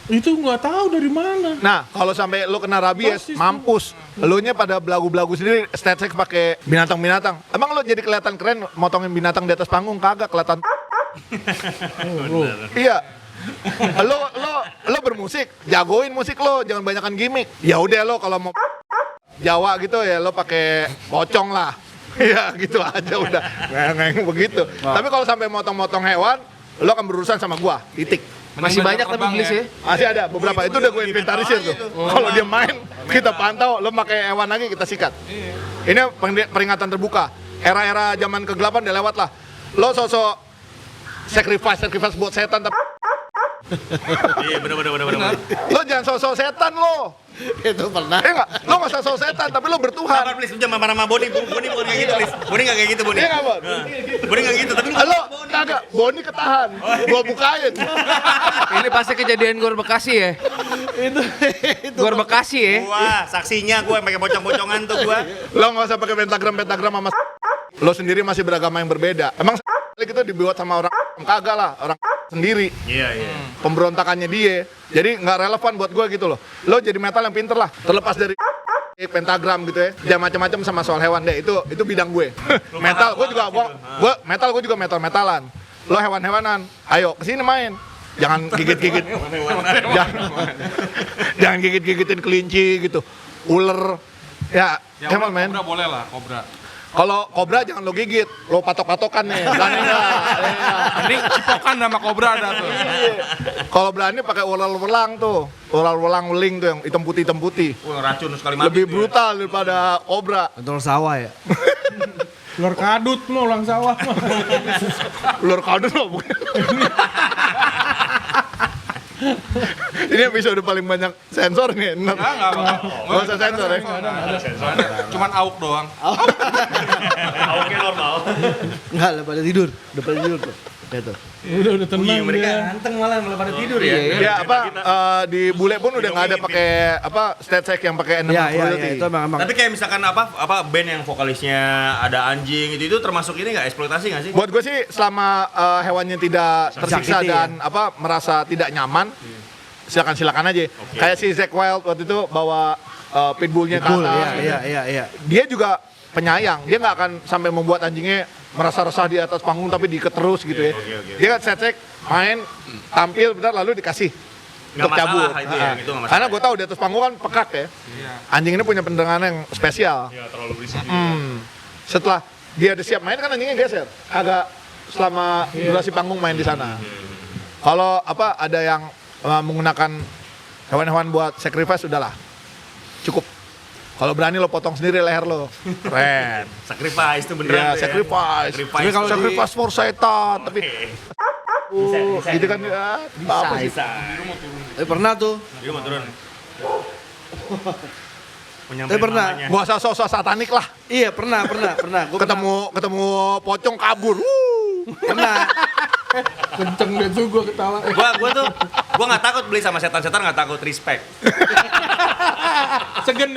Itu nggak tahu dari mana. Nah, kalau sampai lo kena rabies, Sosis. mampus. Lo nya pada belagu-belagu sendiri, stats pakai binatang-binatang. Emang lo jadi kelihatan keren motongin binatang di atas panggung? Kagak kelihatan. Iya. Lo bermusik, jagoin musik lo, jangan banyakan gimmick. Ya udah lo kalau mau Jawa gitu ya lo pakai pocong lah. Iya gitu aja udah. Ngeng begitu. Tapi kalau sampai motong-motong hewan, lo akan berurusan sama gua. Titik. Masih banyak tapi Blis ya. Masih ada beberapa, itu udah gue inventarisir tuh. Kalau dia main, kita pantau, lo pakai hewan lagi kita sikat. Ini peringatan terbuka. Era-era zaman kegelapan udah lewat lah. Lo sosok sacrifice buat setan tapi Iya bener. lo jangan sosok setan lo. Itu pernah. Enggak, lo nggak usah sosok setan tapi lo bertuhan. Sabar please, lu jangan marah sama Boni. Boni bukan kayak gitu please. Boni nggak kayak gitu Boni. Iya nggak, Bon? Boni nggak gitu, tapi lu Lo kagak, Boni ketahan. Gua bukain. Ini pasti kejadian Gor Bekasi ya. Gor Bekasi ya. Wah, saksinya gue yang pakai pocong-pocongan tuh gue. Lo nggak usah pakai pentagram sama lo sendiri masih beragama yang berbeda. Emang itu dibuat sama orang kagak lah, orang sendiri. Iya. Pemberontakannya dia. Jadi nggak relevan buat gue gitu loh. Lo jadi metal yang pinter lah. Terlepas dari pentagram gitu ya. Jangan macam-macam sama soal hewan deh. Itu bidang gue. Metal gue juga gue juga metalan. Lo hewan-hewanan. Ayo kesini main. Jangan gigit-gigit. Jangan gigit-gigitin kelinci gitu. Ular. Ya, hewan men. Kobra boleh lah, kobra. Kalau kobra jangan lo gigit, lo patok-patokan nih. Berani nggak? Ini cipokan sama kobra ada tuh. Kalau berani pakai ular-welang tuh, ular-welang weling tuh yang hitam putih. Wah, racun sekali mati. Lebih brutal daripada kobra. Kontrol sawah ya. Ular kadut mau ulang sawah. Ular kadut loh bukan. Ini episode paling banyak sensor nih. Nggak usah sensor ya. Cuman auk doang. Oke normal. Enggak, udah pada tidur. Udah pada tidur tuh. Itu. Udah tenang dia. Ganteng malah pada tidur ya. Ya apa di bule pun udah nggak ada pakai stat yang pakai animal Iya, cruelty. itu emang. Tapi kayak misalkan apa band yang vokalisnya ada anjing itu termasuk ini nggak eksploitasi nggak sih? Buat gue sih selama hewannya tidak tersiksa Sakiti, dan merasa tidak nyaman, silakan aja. Kayak si Zack Wild waktu itu bawa pitbullnya ke Cool, atas. iya. Dia juga penyayang. Dia nggak akan sampai membuat anjingnya merasa resah di atas panggung tapi diikat terus gitu ya. Dia kan set main, tampil bentar lalu dikasih Nggak untuk cabut. masalah itu ya, itu nggak masalah. Karena gue tahu di atas panggung kan pekak ya. Anjing ini punya pendengaran yang spesial. Ya terlalu berisik. Setelah dia udah siap main kan anjingnya geser. Agak selama durasi panggung main di sana. Kalau ada yang menggunakan hewan-hewan buat sacrifice udahlah. Cukup. Kalau berani lo potong sendiri leher lo. Keren. Sacrifice itu Ya, beneran tuh ya. sacrifice. Sacrifice. Tapi kalau sacrifice for setan, tapi Bisa. gitu kan ya. Apa sih? Bisa. Pernah tuh. Dia mau turun. Tapi pernah. Gak usah sosok satanik lah. Iya, pernah. Gua Ketemu pocong kabur. pernah. Kenceng deh tuh gue ketawa. Gua nggak takut beli sama setan-setan, nggak takut respect. Segen.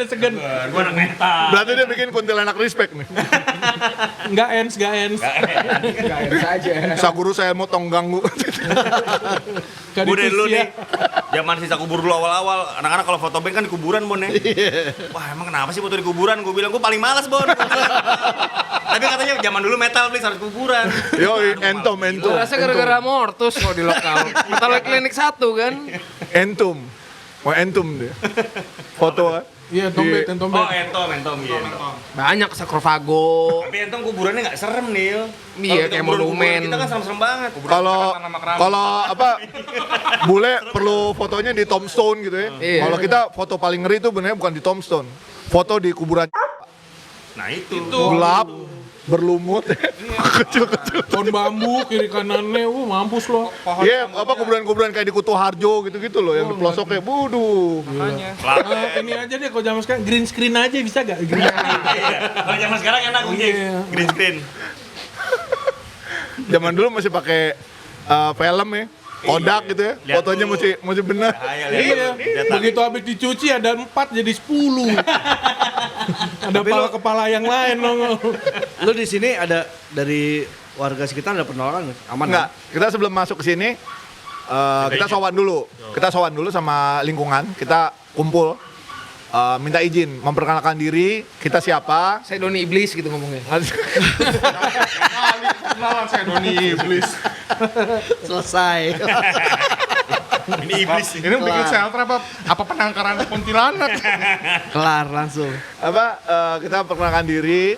Gua anak mental. Berarti dia bikin kuntilanak respect nih. Nggak ens. Saguru saya mau tong ganggu. Gue dari dulu nih, zaman sisa kubur dulu awal-awal, anak-anak kalau foto band kan di kuburan Bon ya. Wah emang kenapa sih foto di kuburan? Gue bilang gue paling malas Bon. Tapi katanya zaman dulu metal please harus kuburan. Yo, entom. Gue rasa gara-gara mortus kalau di lokal. Metal Klinik 1 kan. Entum. Mau entum dia. Foto kan. Iya, tombet. Oh entom iya. Banyak sarkofago. Tapi entom kuburannya nggak serem Nil. Iya, kayak monumen. Kita kan serem-serem banget. Kalau bule perlu fotonya di tombstone gitu ya. Iya. Kalau kita foto paling ngeri itu benernya bukan di tombstone. Foto di kuburan Nah itu. gelap, berlumut, kecil-kecil. Pohon bambu kiri kanannya, mampus lo. Iya, kuburan-kuburan kayak di Kutu Harjo gitu-gitu loh, yang di pelosoknya, buduh. Ini aja deh kalau zaman sekarang green screen aja bisa gak? Kalau zaman sekarang enak green screen. Zaman dulu masih pakai film ya, Kodak gitu ya, Lihat fotonya dulu. mesti bener. Iya, begitu habis dicuci ada 4 jadi 10. Ada kepala yang lain loh. Lu di sini ada dari warga sekitar ada penolakan nggak? Aman Enggak, kita sebelum masuk ke sini kita sowan dulu. Kita sowan dulu sama lingkungan, kita kumpul minta izin memperkenalkan diri, kita siapa. Saya Doni Iblis gitu ngomongnya. Kenalan saya Doni Iblis. Selesai. Ini iblis. Ini bikin shelter apa penangkaran kuntilanak? Kelar langsung. Kita perkenalkan diri,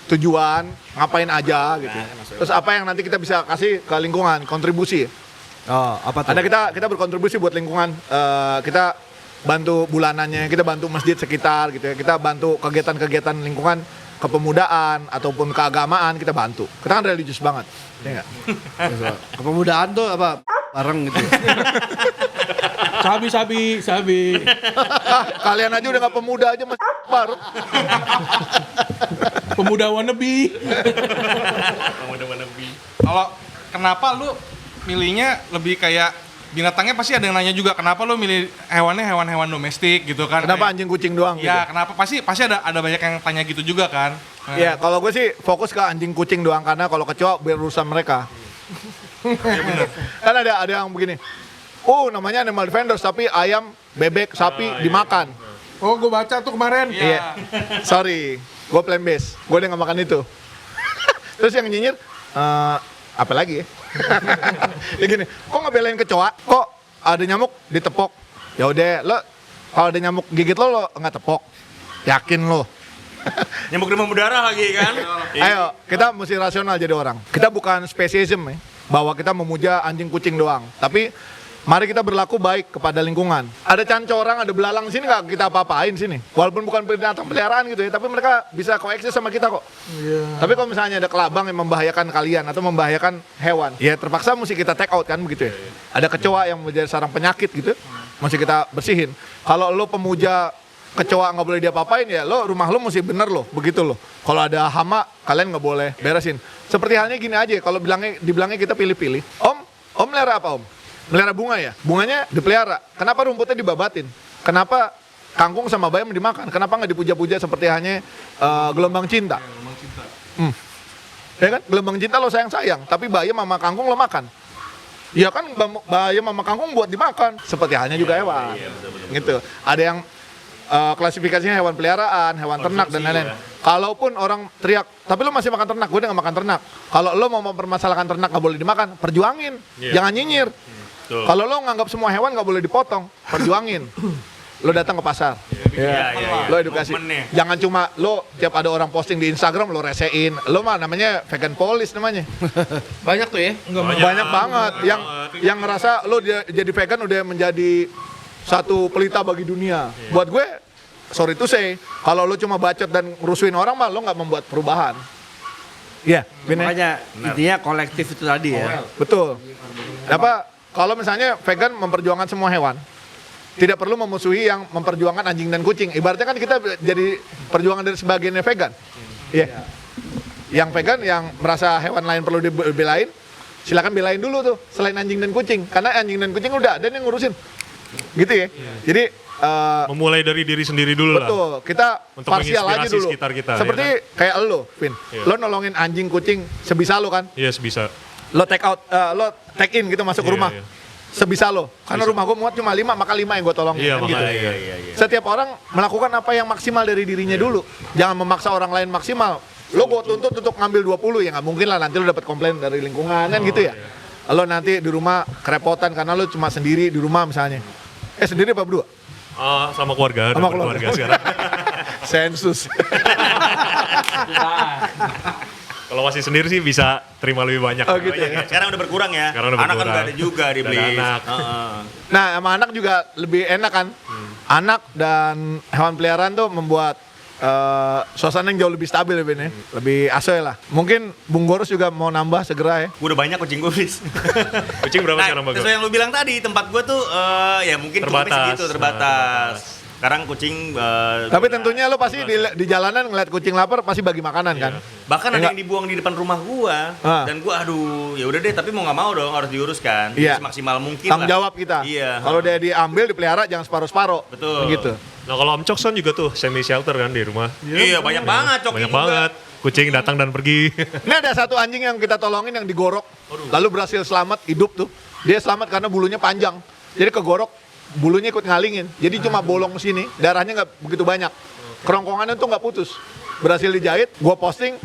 tujuan, ngapain aja gitu. Terus apa yang nanti kita bisa kasih ke lingkungan, kontribusi. Oh, apa tuh? Karena kita berkontribusi buat lingkungan. Kita bantu bulanannya, kita bantu masjid sekitar gitu ya, kita bantu kegiatan-kegiatan lingkungan kepemudaan ataupun keagamaan kita bantu. Kita kan religius banget, ya nggak? Kepemudaan tuh apa? Bareng gitu. Sabi. Kalian aja udah nggak pemuda aja mas baru. Pemuda wannabe. Kalau kenapa lu milihnya lebih kayak binatangnya pasti ada yang nanya juga kenapa lu milih hewannya hewan-hewan domestik gitu kan? Kenapa Kayak- anjing kucing doang? Ya Gitu? kenapa pasti ada banyak yang tanya gitu juga kan? Ya kalau gue sih fokus ke anjing kucing doang karena kalau kecoa biar urusan mereka. Kan ada yang begini. Oh namanya animal defenders tapi ayam, bebek, sapi dimakan. Oh, gue baca tuh kemarin. Iya. Sorry, gue plan base. Gue udah gak makan itu. Terus yang nyinyir, apa lagi ya? Ya gini, kok ngebelain kecoa? Kok ada nyamuk ditepok? Ya udah, lo kalau ada nyamuk gigit lo nggak tepok. Yakin lo? Nyamuk demam berdarah lagi kan. Ayo, kita mesti rasional jadi orang. Kita bukan spesiesism ya, bahwa kita memuja anjing kucing doang. Tapi mari kita berlaku baik kepada lingkungan. Ada cancorang, ada belalang sini nggak kita apa-apain sini. Walaupun bukan binatang peliharaan gitu ya, tapi mereka bisa koeksis sama kita kok. Tapi kalau misalnya ada kelabang yang membahayakan kalian atau membahayakan hewan, ya terpaksa mesti kita take out kan begitu ya. Ada kecoa yang menjadi sarang penyakit gitu, mesti kita bersihin. Kalau lo pemuja kecoa nggak boleh diapa-apain ya, lo rumah lo mesti bener lo, begitu lo. Kalau ada hama, kalian nggak boleh beresin. Seperti halnya gini aja, kalau dibilangnya kita pilih-pilih. Om melihara apa om? Melihara bunga ya? Bunganya dipelihara. Kenapa rumputnya dibabatin? Kenapa kangkung sama bayam dimakan? Kenapa nggak dipuja-puja seperti hanya gelombang cinta? Ya kan? Gelombang cinta lo sayang-sayang, tapi bayam sama kangkung lo makan. Ya kan bayam sama kangkung buat dimakan. Seperti halnya juga hewan. Gitu. Ada yang klasifikasinya hewan peliharaan, hewan ternak dan lain-lain. Kalaupun orang teriak, tapi lo masih makan ternak, gue udah gak makan ternak. Kalau lo mau mempermasalahkan ternak gak boleh dimakan, perjuangin. Jangan nyinyir. Kalau lo nganggap semua hewan gak boleh dipotong, perjuangin. Lo datang ke pasar. Lo edukasi. Jangan cuma lo tiap ada orang posting di Instagram lo resein. Lo mah namanya vegan police namanya. Banyak tuh ya. Banyak banget yang ngerasa lo jadi vegan udah menjadi satu pelita bagi dunia. Buat gue, sorry to say, kalau lo cuma bacot dan rusuhin orang mah lo nggak membuat perubahan. Iya, Makanya intinya kolektif itu tadi ya. betul. Apa? Kalau misalnya vegan memperjuangkan semua hewan, tidak perlu memusuhi yang memperjuangkan anjing dan kucing. Ibaratnya kan kita jadi perjuangan dari sebagiannya vegan. Iya. Yang vegan yang merasa hewan lain perlu dibelain, silakan belain dulu tuh selain anjing dan kucing. Karena anjing dan kucing udah ada yang ngurusin. Gitu ya. Jadi Memulai dari diri sendiri dulu lah. betul, kita Untuk parsial aja menginspirasi dulu. sekitar kita, Seperti ya kayak lo, Vin. Iya. Lo nolongin anjing kucing sebisa lo kan. Yes, bisa. Lo take out, lo take in gitu masuk ke Iya, rumah. iya. Sebisa lo. Karena Bisa. rumah gue muat cuma 5, maka 5 yang gue tolongin. Iya, kan gitu. makanya. Setiap orang melakukan apa yang maksimal dari dirinya dulu. Jangan memaksa orang lain maksimal. Lo gue tuntut untuk ngambil 20, ya nggak mungkin lah nanti lo dapat komplain dari lingkungan kan gitu ya. Lo nanti di rumah kerepotan karena lo cuma sendiri di rumah misalnya. Sendiri apa berdua? Sama keluarga. Sama dapat keluarga. sekarang. Sensus. Kalau masih sendiri sih bisa terima lebih banyak. Oh gitu ya. Sekarang udah berkurang ya. Sekarang udah Anak kan berkurang. udah ada juga di Udah ada Bliss. anak. Nah, sama anak juga lebih enak kan. Anak dan hewan peliharaan tuh membuat suasana yang jauh lebih stabil ya Ben ya. Lebih asoy lah. Mungkin Bung Gorus juga mau nambah segera ya. Gue udah banyak kucing gue, Bliss. Kucing berapa Nah, sekarang Bang? sesuai yang lu bilang tadi, tempat gue tuh ya mungkin Terbatas. kurangnya segitu, terbatas. Nah, Sekarang kucing Tapi tentunya lo pasti di jalanan ngeliat kucing lapar pasti bagi makanan kan. bahkan ada Enggak. yang dibuang di depan rumah gua dan gua aduh ya udah deh tapi mau nggak mau dong harus diuruskan. Iya. Semaksimal mungkin Tanggung lah. jawab kita. Iya. Kalau dia diambil dipelihara jangan separuh-separuh. Betul. Begitu. Nah kalau Om Cokson juga tuh semi shelter kan di rumah. Iya, banyak banget coki Banyak juga. banget. Kucing datang dan pergi. Ini ada satu anjing yang kita tolongin yang digorok. Lalu berhasil selamat hidup tuh. Dia selamat karena bulunya panjang. Jadi kegorok, bulunya ikut ngalingin. Jadi cuma bolong sini, darahnya nggak begitu banyak. Kerongkongannya tuh nggak putus. Berhasil dijahit, gua posting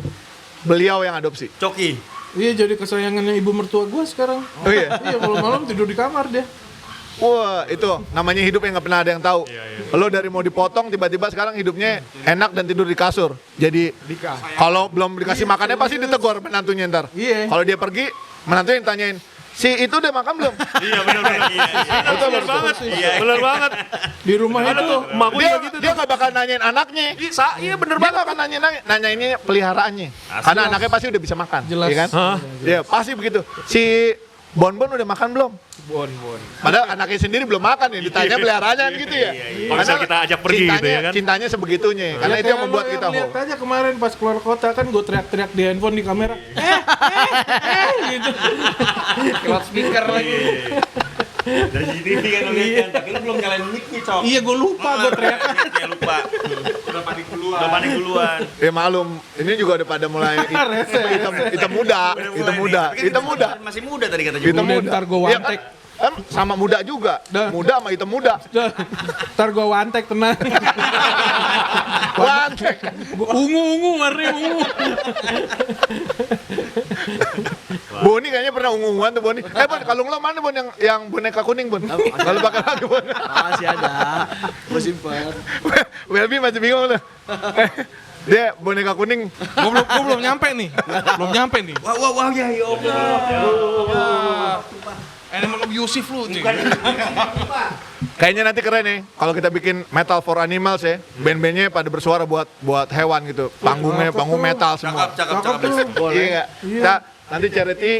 beliau yang adopsi. Coki. Iya, jadi kesayangannya ibu mertua gue sekarang. Oh iya? Iya, malam-malam tidur di kamar dia. Wah itu namanya hidup yang nggak pernah ada yang tahu. Iya. Lo dari mau dipotong tiba-tiba sekarang hidupnya enak dan tidur di kasur. Jadi kalau belum dikasih makannya pasti ditegur menantunya ntar. Iya. Kalau dia pergi menantunya tanyain, si itu udah makan belum? Iya benar-benar. Benar banget. Benar banget. Di rumah Ada itu tuh emak gue Dia juga gitu. dia nggak bakal nanyain anaknya. Iya bener Dia banget. nggak akan nanyainnya peliharaannya. Karena anaknya pasti udah bisa makan. Jelas. Iya kan? Hah? Iya, pasti begitu. Si Bonbon udah makan belum? Bon. Padahal anaknya sendiri belum makan ya, ditanya peliharaannya gitu ya. Kalau misalnya kita ajak pergi gitu ya kan. Cintanya sebegitunya, karena itu yang membuat kita lihat hook. aja kemarin pas keluar kota kan gue teriak-teriak di handphone di kamera. Gitu. Loudspeaker lagi. Dari CCTV kan ngeliat kan, tapi lu belum nyalain mic nih, Cok. Iya gue lupa gue teriak. Kayak lupa. Udah panik duluan. Ya malum, ini juga udah pada mulai hitam muda. Masih muda tadi katanya. Hitam Udah, muda. ntar gua Iya wantek. kan sama muda juga. Dah. Muda sama hitam muda. Ntar gue wantek tenang. Wantek. Ungu warnanya ungu. Boni kayaknya pernah ungu-unguan tuh Boni. Bon, kalung lo mana Bon yang boneka kuning Bon? Kalau pakai lagi Bon. Masih ada. Gue simpen. Welby masih bingung tuh. Dia boneka kuning. Gue belum nyampe nih. Wah, ya Allah. Animal abusive lu nih. Kayaknya nanti keren nih kalau kita bikin metal for animals ya. Band-bandnya pada bersuara buat hewan gitu. Panggung metal semua. Cakep. Iya. Kita nanti charity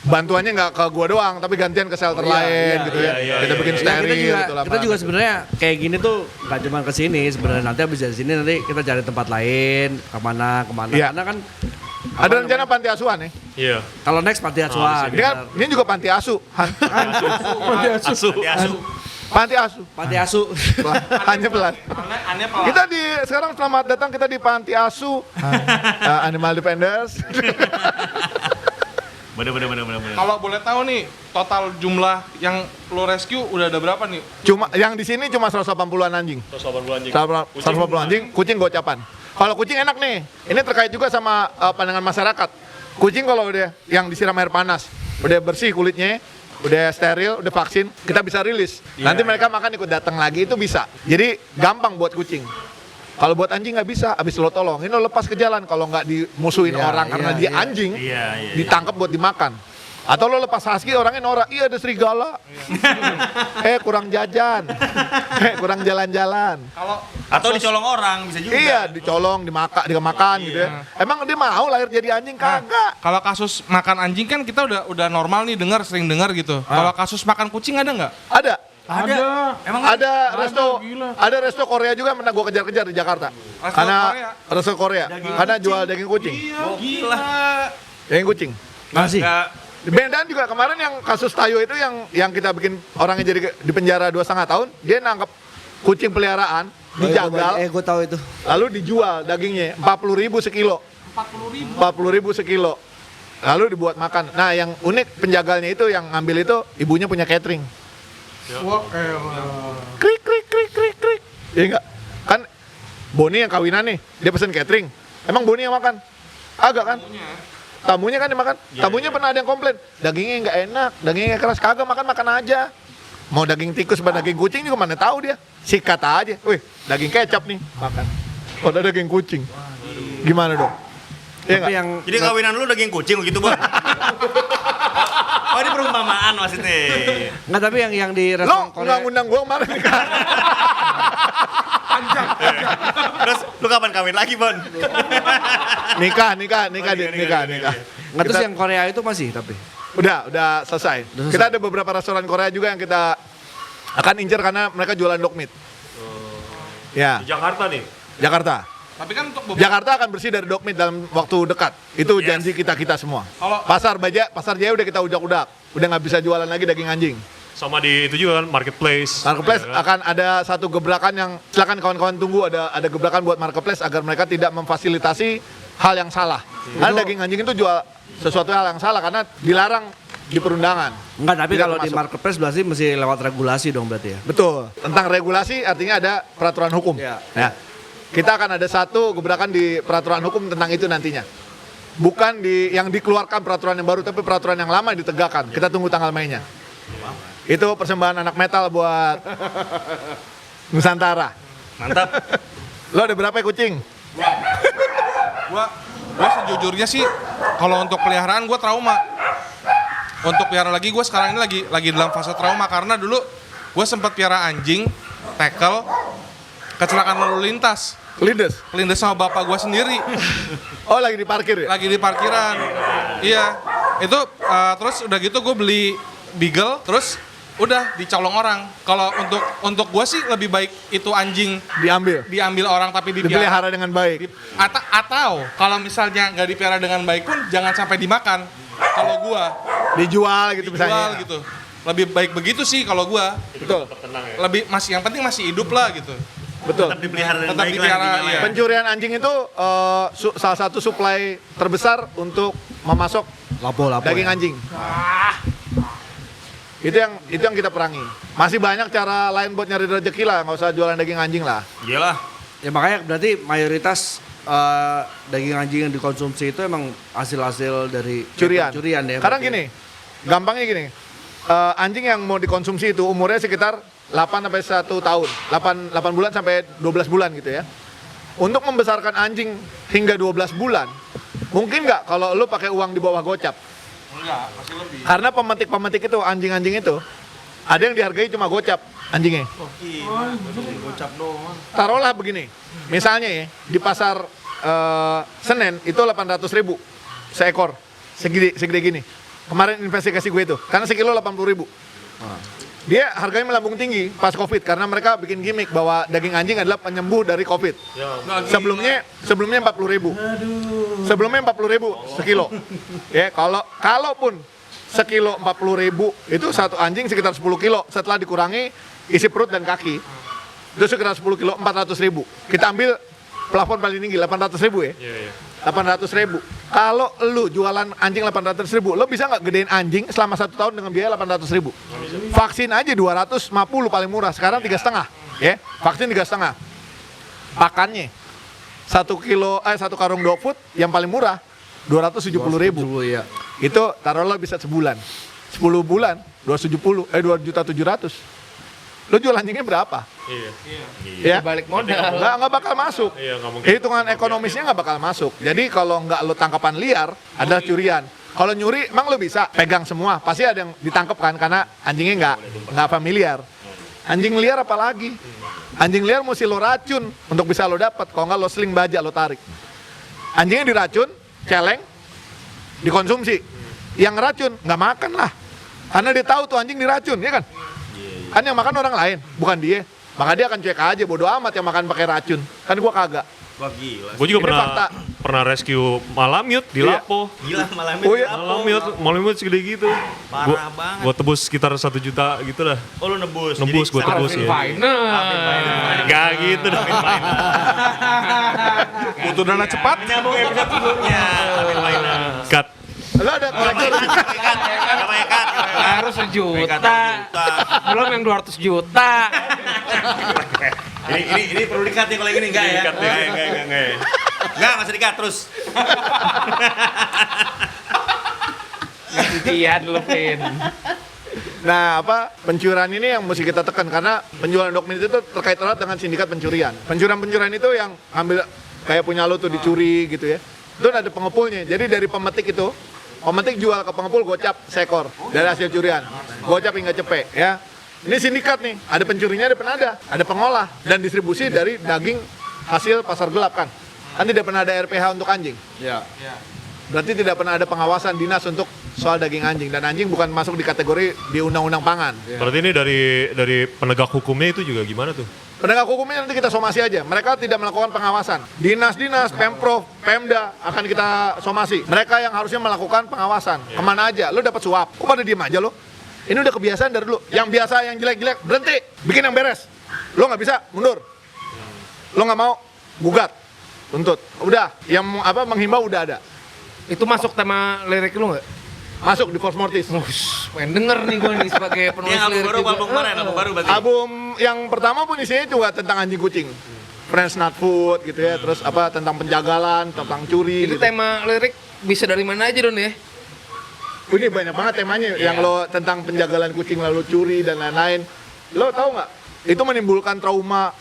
bantuannya nggak ke gua doang, tapi gantian ke shelter lain gitu ya. Kita bikin steril gitu lah. Kita juga sebenarnya kayak gini tuh nggak cuma ke sini sebenarnya, nanti habis dari sini nanti kita cari tempat lain kemana Iya. karena kan Ada rencana panti asuhan ya. Iya. kalau next panti asuhan. Ini juga panti asu. Panti asu. Panti asu. Hanya pelan. Aneh apa? Kita sekarang selamat datang kita di panti asu Animal Defenders. Bener. Kalau boleh tahu nih, total jumlah yang lo rescue udah ada berapa nih? Cuma yang di sini cuma 180-an anjing. 180 anjing, kucing gocapan. Kalau kucing enak nih. Ini terkait juga sama pandangan masyarakat. Kucing kalau udah yang disiram air panas, udah bersih kulitnya, udah steril, udah vaksin, kita bisa rilis. Nanti mereka makan ikut datang lagi itu bisa. Jadi gampang buat kucing. Kalau buat anjing nggak bisa, abis lo tolong, ini lo lepas ke jalan. Kalau nggak dimusuhin orang karena dia anjing, ditangkap buat dimakan. Atau lo lepas husky orangnya norak, iya ada serigala. Kurang jajan, kurang jalan-jalan. Atau dicolong orang bisa juga. Iya, dicolong, dimakan gitu ya. Emang dia mau lahir jadi anjing? Kagak. Kalau kasus makan anjing kan kita udah normal nih sering dengar gitu. Kalau kasus makan kucing ada nggak? Ada. Emang Ada resto Korea juga yang pernah gue kejar-kejar di Jakarta. Resto Korea. Karena jual daging kucing. gila. Daging kucing. Masih. Bendan juga kemarin yang kasus Tayo itu yang kita bikin orangnya jadi di penjara 2,5 tahun, dia nangkep kucing peliharaan, dijagal, Gue tahu itu. lalu dijual dagingnya 40.000 sekilo. 40.000 sekilo. Lalu dibuat makan. Nah, yang unik penjagalnya itu yang ngambil itu ibunya punya catering. Wah, Krik. Iya enggak? Kan Boni yang kawinan nih, dia pesen catering. Emang Boni yang makan? Agak kan? Tamunya kan yang makan. Tamunya pernah ada yang komplain, dagingnya nggak enak, dagingnya keras. Kagak, makan aja. Mau daging tikus apa daging kucing juga mana tahu dia. Sikat aja. Wih, daging kecap nih, makan. Kalau ada daging kucing, gimana dong? Iya Tapi nggak? yang Jadi kawinan lu daging kucing gitu, Bang. Oh, ini perumpamaan maksudnya. nggak, tapi yang di Lo restoran nggak Korea. ngundang gua kemarin kan? Terus lu kapan kawin lagi, Bon? Nikah. Nggak, terus Kita- yang Korea itu masih tapi. Udah selesai. Kita ada beberapa restoran Korea juga yang kita akan incer karena mereka jualan dog meat. Ya, Di Jakarta nih. Jakarta. tapi kan untuk beberapa Jakarta akan bersih dari dog meat dalam waktu dekat. Itu janji kita semua. Kalau- Pasar Jaya udah kita udak-udak. Udah nggak bisa jualan lagi daging anjing. Sama di itu juga kan marketplace. Marketplace Ya kan? akan ada satu gebrakan yang silakan kawan-kawan tunggu ada gebrakan buat marketplace agar mereka tidak memfasilitasi hal yang salah. Karena daging anjing itu jual sesuatu hal yang salah karena dilarang di perundangan. Enggak, tapi Tidak kalau di termasuk. marketplace berarti mesti lewat regulasi dong berarti ya. Betul. Tentang regulasi artinya ada peraturan hukum. Ya. Ya. Kita akan ada satu gebrakan di peraturan hukum tentang itu nantinya. Bukan yang dikeluarkan peraturan yang baru, tapi peraturan yang lama yang ditegakkan. Kita tunggu tanggal mainnya. Itu persembahan anak metal buat Nusantara. Mantap. Lo ada berapa kucing? gua sejujurnya sih kalau untuk peliharaan gua trauma. untuk piara lagi, gue sekarang ini lagi dalam fase trauma karena dulu gue sempat piara anjing, tackle, kecelakaan lalu lintas. Kelindes sama bapak gue sendiri. Oh, lagi di parkir ya? Lagi di parkiran. Iya. Itu terus udah gitu gue beli beagle, terus udah dicolong orang. Kalau untuk gue sih lebih baik itu anjing diambil orang tapi dipelihara dengan baik. Atau kalau misalnya nggak dipelihara dengan baik pun jangan sampai dimakan. Kalau gue dijual misalnya. Gitu. Lebih baik begitu sih kalau gue. Betul. Lebih yang penting masih hidup lah gitu. Betul. Tetap dipelihara dengan Tetap baik dipelihara, lah, iya. Pencurian anjing itu salah satu suplai terbesar untuk memasok Lapo daging anjing. Itu yang kita perangi. Masih banyak cara lain buat nyari rezeki lah, nggak usah jualan daging anjing lah. Iyalah. Ya makanya berarti mayoritas daging anjing yang dikonsumsi itu emang hasil-hasil dari Curian ya. Karena berarti. gini, gampangnya gini, anjing yang mau dikonsumsi itu umurnya sekitar 8 sampai 1 tahun, 8 bulan sampai 12 bulan gitu ya. Untuk membesarkan anjing hingga 12 bulan, mungkin nggak kalau lu pakai uang di bawah gocap? Enggak, masih lebih. Karena pemetik itu, anjing-anjing itu, ada yang dihargai cuma gocap anjingnya. Gocap doang. Taruhlah begini, misalnya ya, di pasar Senen itu 800.000 seekor, segede gini. Kemarin investigasi gue itu, karena sekilo 80.000. Dia harganya melambung tinggi pas COVID karena mereka bikin gimmick bahwa daging anjing adalah penyembuh dari COVID. Sebelumnya 40.000. Sebelumnya 40.000 sekilo. Ya, kalaupun sekilo 40.000 itu satu anjing sekitar 10 kilo setelah dikurangi isi perut dan kaki. Itu sekitar 10 kilo 400.000. Kita ambil plafon paling tinggi 800.000 ya. 800.000. Kalau lu jualan anjing 800.000, lo bisa nggak gedein anjing selama 1 tahun dengan biaya 800.000? Vaksin aja 250 paling murah. Sekarang 3,5, ya. Vaksin 3,5. Pakannya 1 karung dog food yang paling murah 270.000. Ya. Itu taruhlah bisa sebulan. 10 bulan 2.700.000. Lo jual anjingnya berapa? Ya? Balik modal. Nggak bakal masuk. Iya, nggak mungkin. Hitungan ekonomisnya nggak bakal masuk. Jadi kalau nggak lo tangkapan liar, adalah curian. Kalau nyuri, emang lo bisa pegang semua. Pasti ada yang ditangkap kan, karena anjingnya nggak familiar. Anjing liar apalagi? Anjing liar mesti lo racun untuk bisa lo dapat. Kalau nggak lo seling baja, lo tarik. Anjingnya diracun, celeng, dikonsumsi. Yang racun nggak makan lah. Karena dia tahu tuh anjing diracun, ya kan? Kan yang makan orang lain, bukan dia. Maka dia akan cuek aja, bodo amat yang makan pakai racun. Kan gua kagak. Wah gila. Gue juga Ini fakta. pernah rescue malamute di Iya. Lapo. Gila malam Oh iya? Malamute segede gitu. Parah banget. Gue tebus sekitar 1 juta gitu lah. Oh lu nebus. Nebus, gue tebus ya. Final. Gak gitu dah. Butuh dana cepat. Nyambung episode sebelumnya. Cut. Lo ada kolektor. Harus 1 juta. Belum yang 200 juta. Ini perlu dikat nih kalau yang ini enggak ya? Enggak. Enggak, masih dikat terus. Iya, Lupin. Nah, pencurian ini yang mesti kita tekan karena penjualan dog meat itu terkait erat dengan sindikat pencurian. Pencurian itu yang ambil kayak punya lo tuh dicuri gitu ya. Itu ada pengepulnya. Jadi dari pemetik itu, pemetik jual ke pengepul gocap seekor dari hasil curian. Gocap hingga cepek ya. Ini sindikat nih, ada pencurinya, ada penada, ada pengolah dan distribusi dari daging hasil pasar gelap kan. Kan tidak pernah ada RPH untuk anjing. Ya. Berarti tidak pernah ada pengawasan dinas untuk soal daging anjing, dan anjing bukan masuk di kategori di undang-undang pangan. Berarti ini dari penegak hukumnya itu juga gimana tuh? Penegak hukumnya nanti kita somasi aja. Mereka tidak melakukan pengawasan. Dinas-dinas, Pemprov, Pemda akan kita somasi. Mereka yang harusnya melakukan pengawasan. Kemana aja? Lo dapat suap. Kok pada diem aja lo? Ini udah kebiasaan dari dulu. Yang biasa, yang jelek-jelek, berhenti. Bikin yang beres. Lo nggak bisa, mundur. Lo nggak mau, gugat. Tuntut. Udah, yang menghimbau udah ada. Itu masuk tema lirik lu nggak? Masuk di Force Mortis. Pengen denger nih gue nih sebagai penulis Yang album lirik baru, juga. album kemarin, album baru berarti. Album yang pertama pun isinya juga tentang anjing kucing. Friends Not Food gitu ya. Terus tentang penjagalan, tentang curi Itu gitu. tema lirik bisa dari mana aja Don ya? Ini banyak banget temanya yang lo tentang penjagalan kucing lalu curi dan lain-lain. Lo tahu nggak? Itu menimbulkan trauma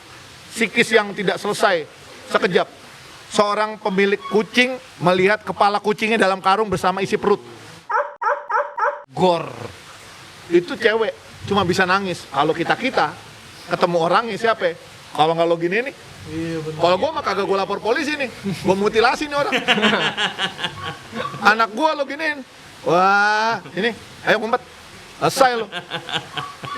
psikis yang tidak selesai sekejap. Seorang pemilik kucing melihat kepala kucingnya dalam karung bersama isi perut. Gor. Itu cewek cuma bisa nangis. Kalau kita ketemu orangnya siapa? Kalau nggak lo gini nih. Kalau gue mah kagak gue lapor polisi nih. Gue mutilasi nih orang. Anak gue lo giniin. Wah, ini ayo ngumpet. Selesai lo.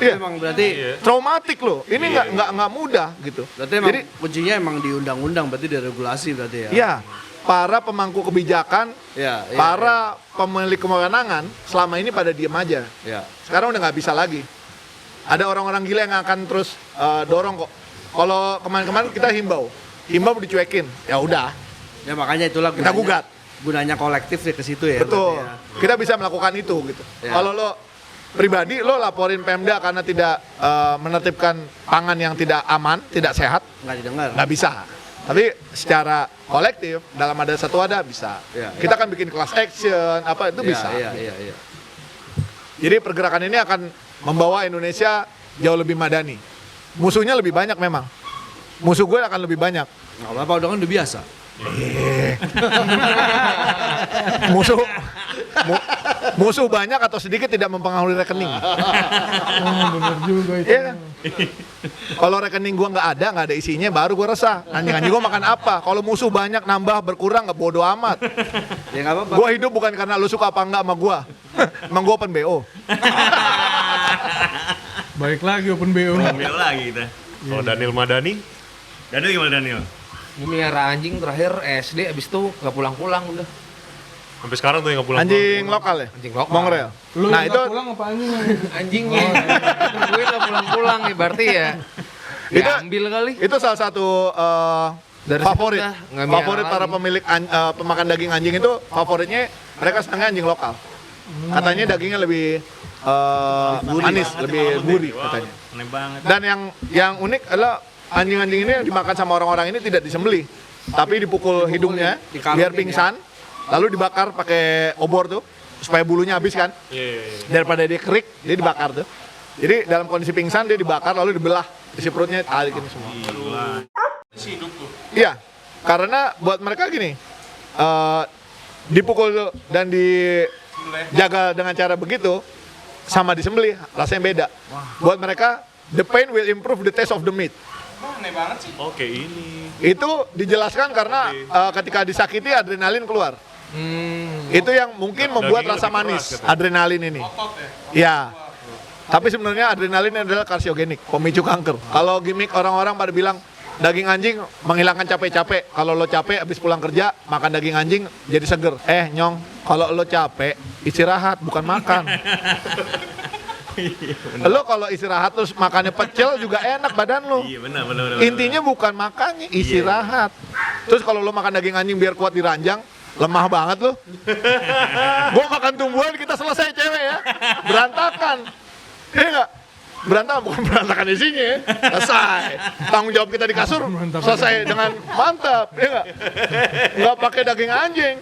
Iya. Emang berarti Traumatik lo. Ini nggak mudah gitu. berarti emang kuncinya emang di undang-undang, berarti di regulasi berarti ya. Iya, para pemangku kebijakan, Iya, iya, para pemilik kewenangan selama ini pada diem aja. Iya. Sekarang udah nggak bisa lagi. Ada orang-orang gila yang akan terus dorong kok. Kalau kemarin-kemarin kita himbau dicuekin, ya udah, Ya makanya itulah kita gugat. Gunanya kolektif ya ke situ ya. Betul, berarti ya. kita bisa melakukan itu gitu. Ya. Kalau lo pribadi, lo laporin Pemda karena tidak menertibkan pangan yang tidak aman, tidak sehat, Nggak didengar. nggak bisa. Tapi secara kolektif, dalam ada satu wadah bisa. Ya, Kita kan bikin class action, apa itu bisa. Iya. Jadi pergerakan ini akan membawa Indonesia jauh lebih madani. Musuhnya lebih banyak memang. Musuh gue akan lebih banyak. Nggak apa-apa, udah kan udah biasa. Musuh banyak atau sedikit tidak mempengaruhi rekening. Bener juga itu. Iya kan? Kalau rekening gua nggak ada isinya, baru gua resah. Anjing-anjing gua makan apa? Kalau musuh banyak nambah berkurang nggak bodo amat. Ya nggak apa-apa. Gua hidup bukan karena lu suka apa enggak sama gua. Emang gua open BO. Baik lagi open BO. Ambil lagi kita. Kalau Daniel Madani, Daniel gimana Daniel? Gue melihara anjing terakhir SD, abis itu nggak pulang-pulang udah. sampai sekarang tuh yang nggak pulang. Anjing lokal ya? Anjing lokal. Mongrel. Lu Nah yang itu nggak pulang apa anjing? Anjingnya. Gue nggak pulang-pulang nih, berarti ya. Itu- Diambil kali. itu salah satu Dari favorit. situ dah, nggak miara Favorit para lagi. pemilik pemakan daging anjing itu favoritnya mereka senangnya anjing lokal. Katanya dagingnya lebih manis, lebih gurih katanya. Aneh banget. Dan yang unik adalah anjing-anjing ini yang dimakan sama orang-orang ini tidak disembelih, tapi dipukul hidungnya dikarungin biar pingsan, lalu dibakar pakai obor tuh supaya bulunya habis kan. Daripada dia kerik, dia dibakar tuh. Jadi dalam kondisi pingsan dia dibakar lalu dibelah isi perutnya tarik ini semua. Iya, karena buat mereka gini, dipukul dan dijaga dengan cara begitu sama disembelih rasanya beda. Buat mereka the pain will improve the taste of the meat. Aneh banget sih. Oke ini. Itu dijelaskan karena ketika disakiti adrenalin keluar. Itu yang mungkin membuat Dagingnya rasa lebih keras, manis, katanya. adrenalin ini. Otot ya. Ya. Tapi sebenarnya adrenalin adalah karsiogenik, pemicu kanker. Kalau gimmick orang-orang pada bilang daging anjing menghilangkan capek-capek. Kalau lo capek habis pulang kerja, makan daging anjing jadi seger. Nyong, kalau lo capek, istirahat bukan makan. Lo kalau istirahat terus makannya pecel juga enak badan lo. Iya benar. Intinya bukan makannya, istirahat. Terus kalau lo makan daging anjing biar kuat diranjang, lemah banget lo. Gua makan tumbuhan kita selesai cewek ya. Berantakan. Iya enggak? Berantakan, bukan berantakan isinya ya. Selesai. Tanggung jawab kita di kasur selesai dengan mantap. Iya enggak? Enggak pakai daging anjing.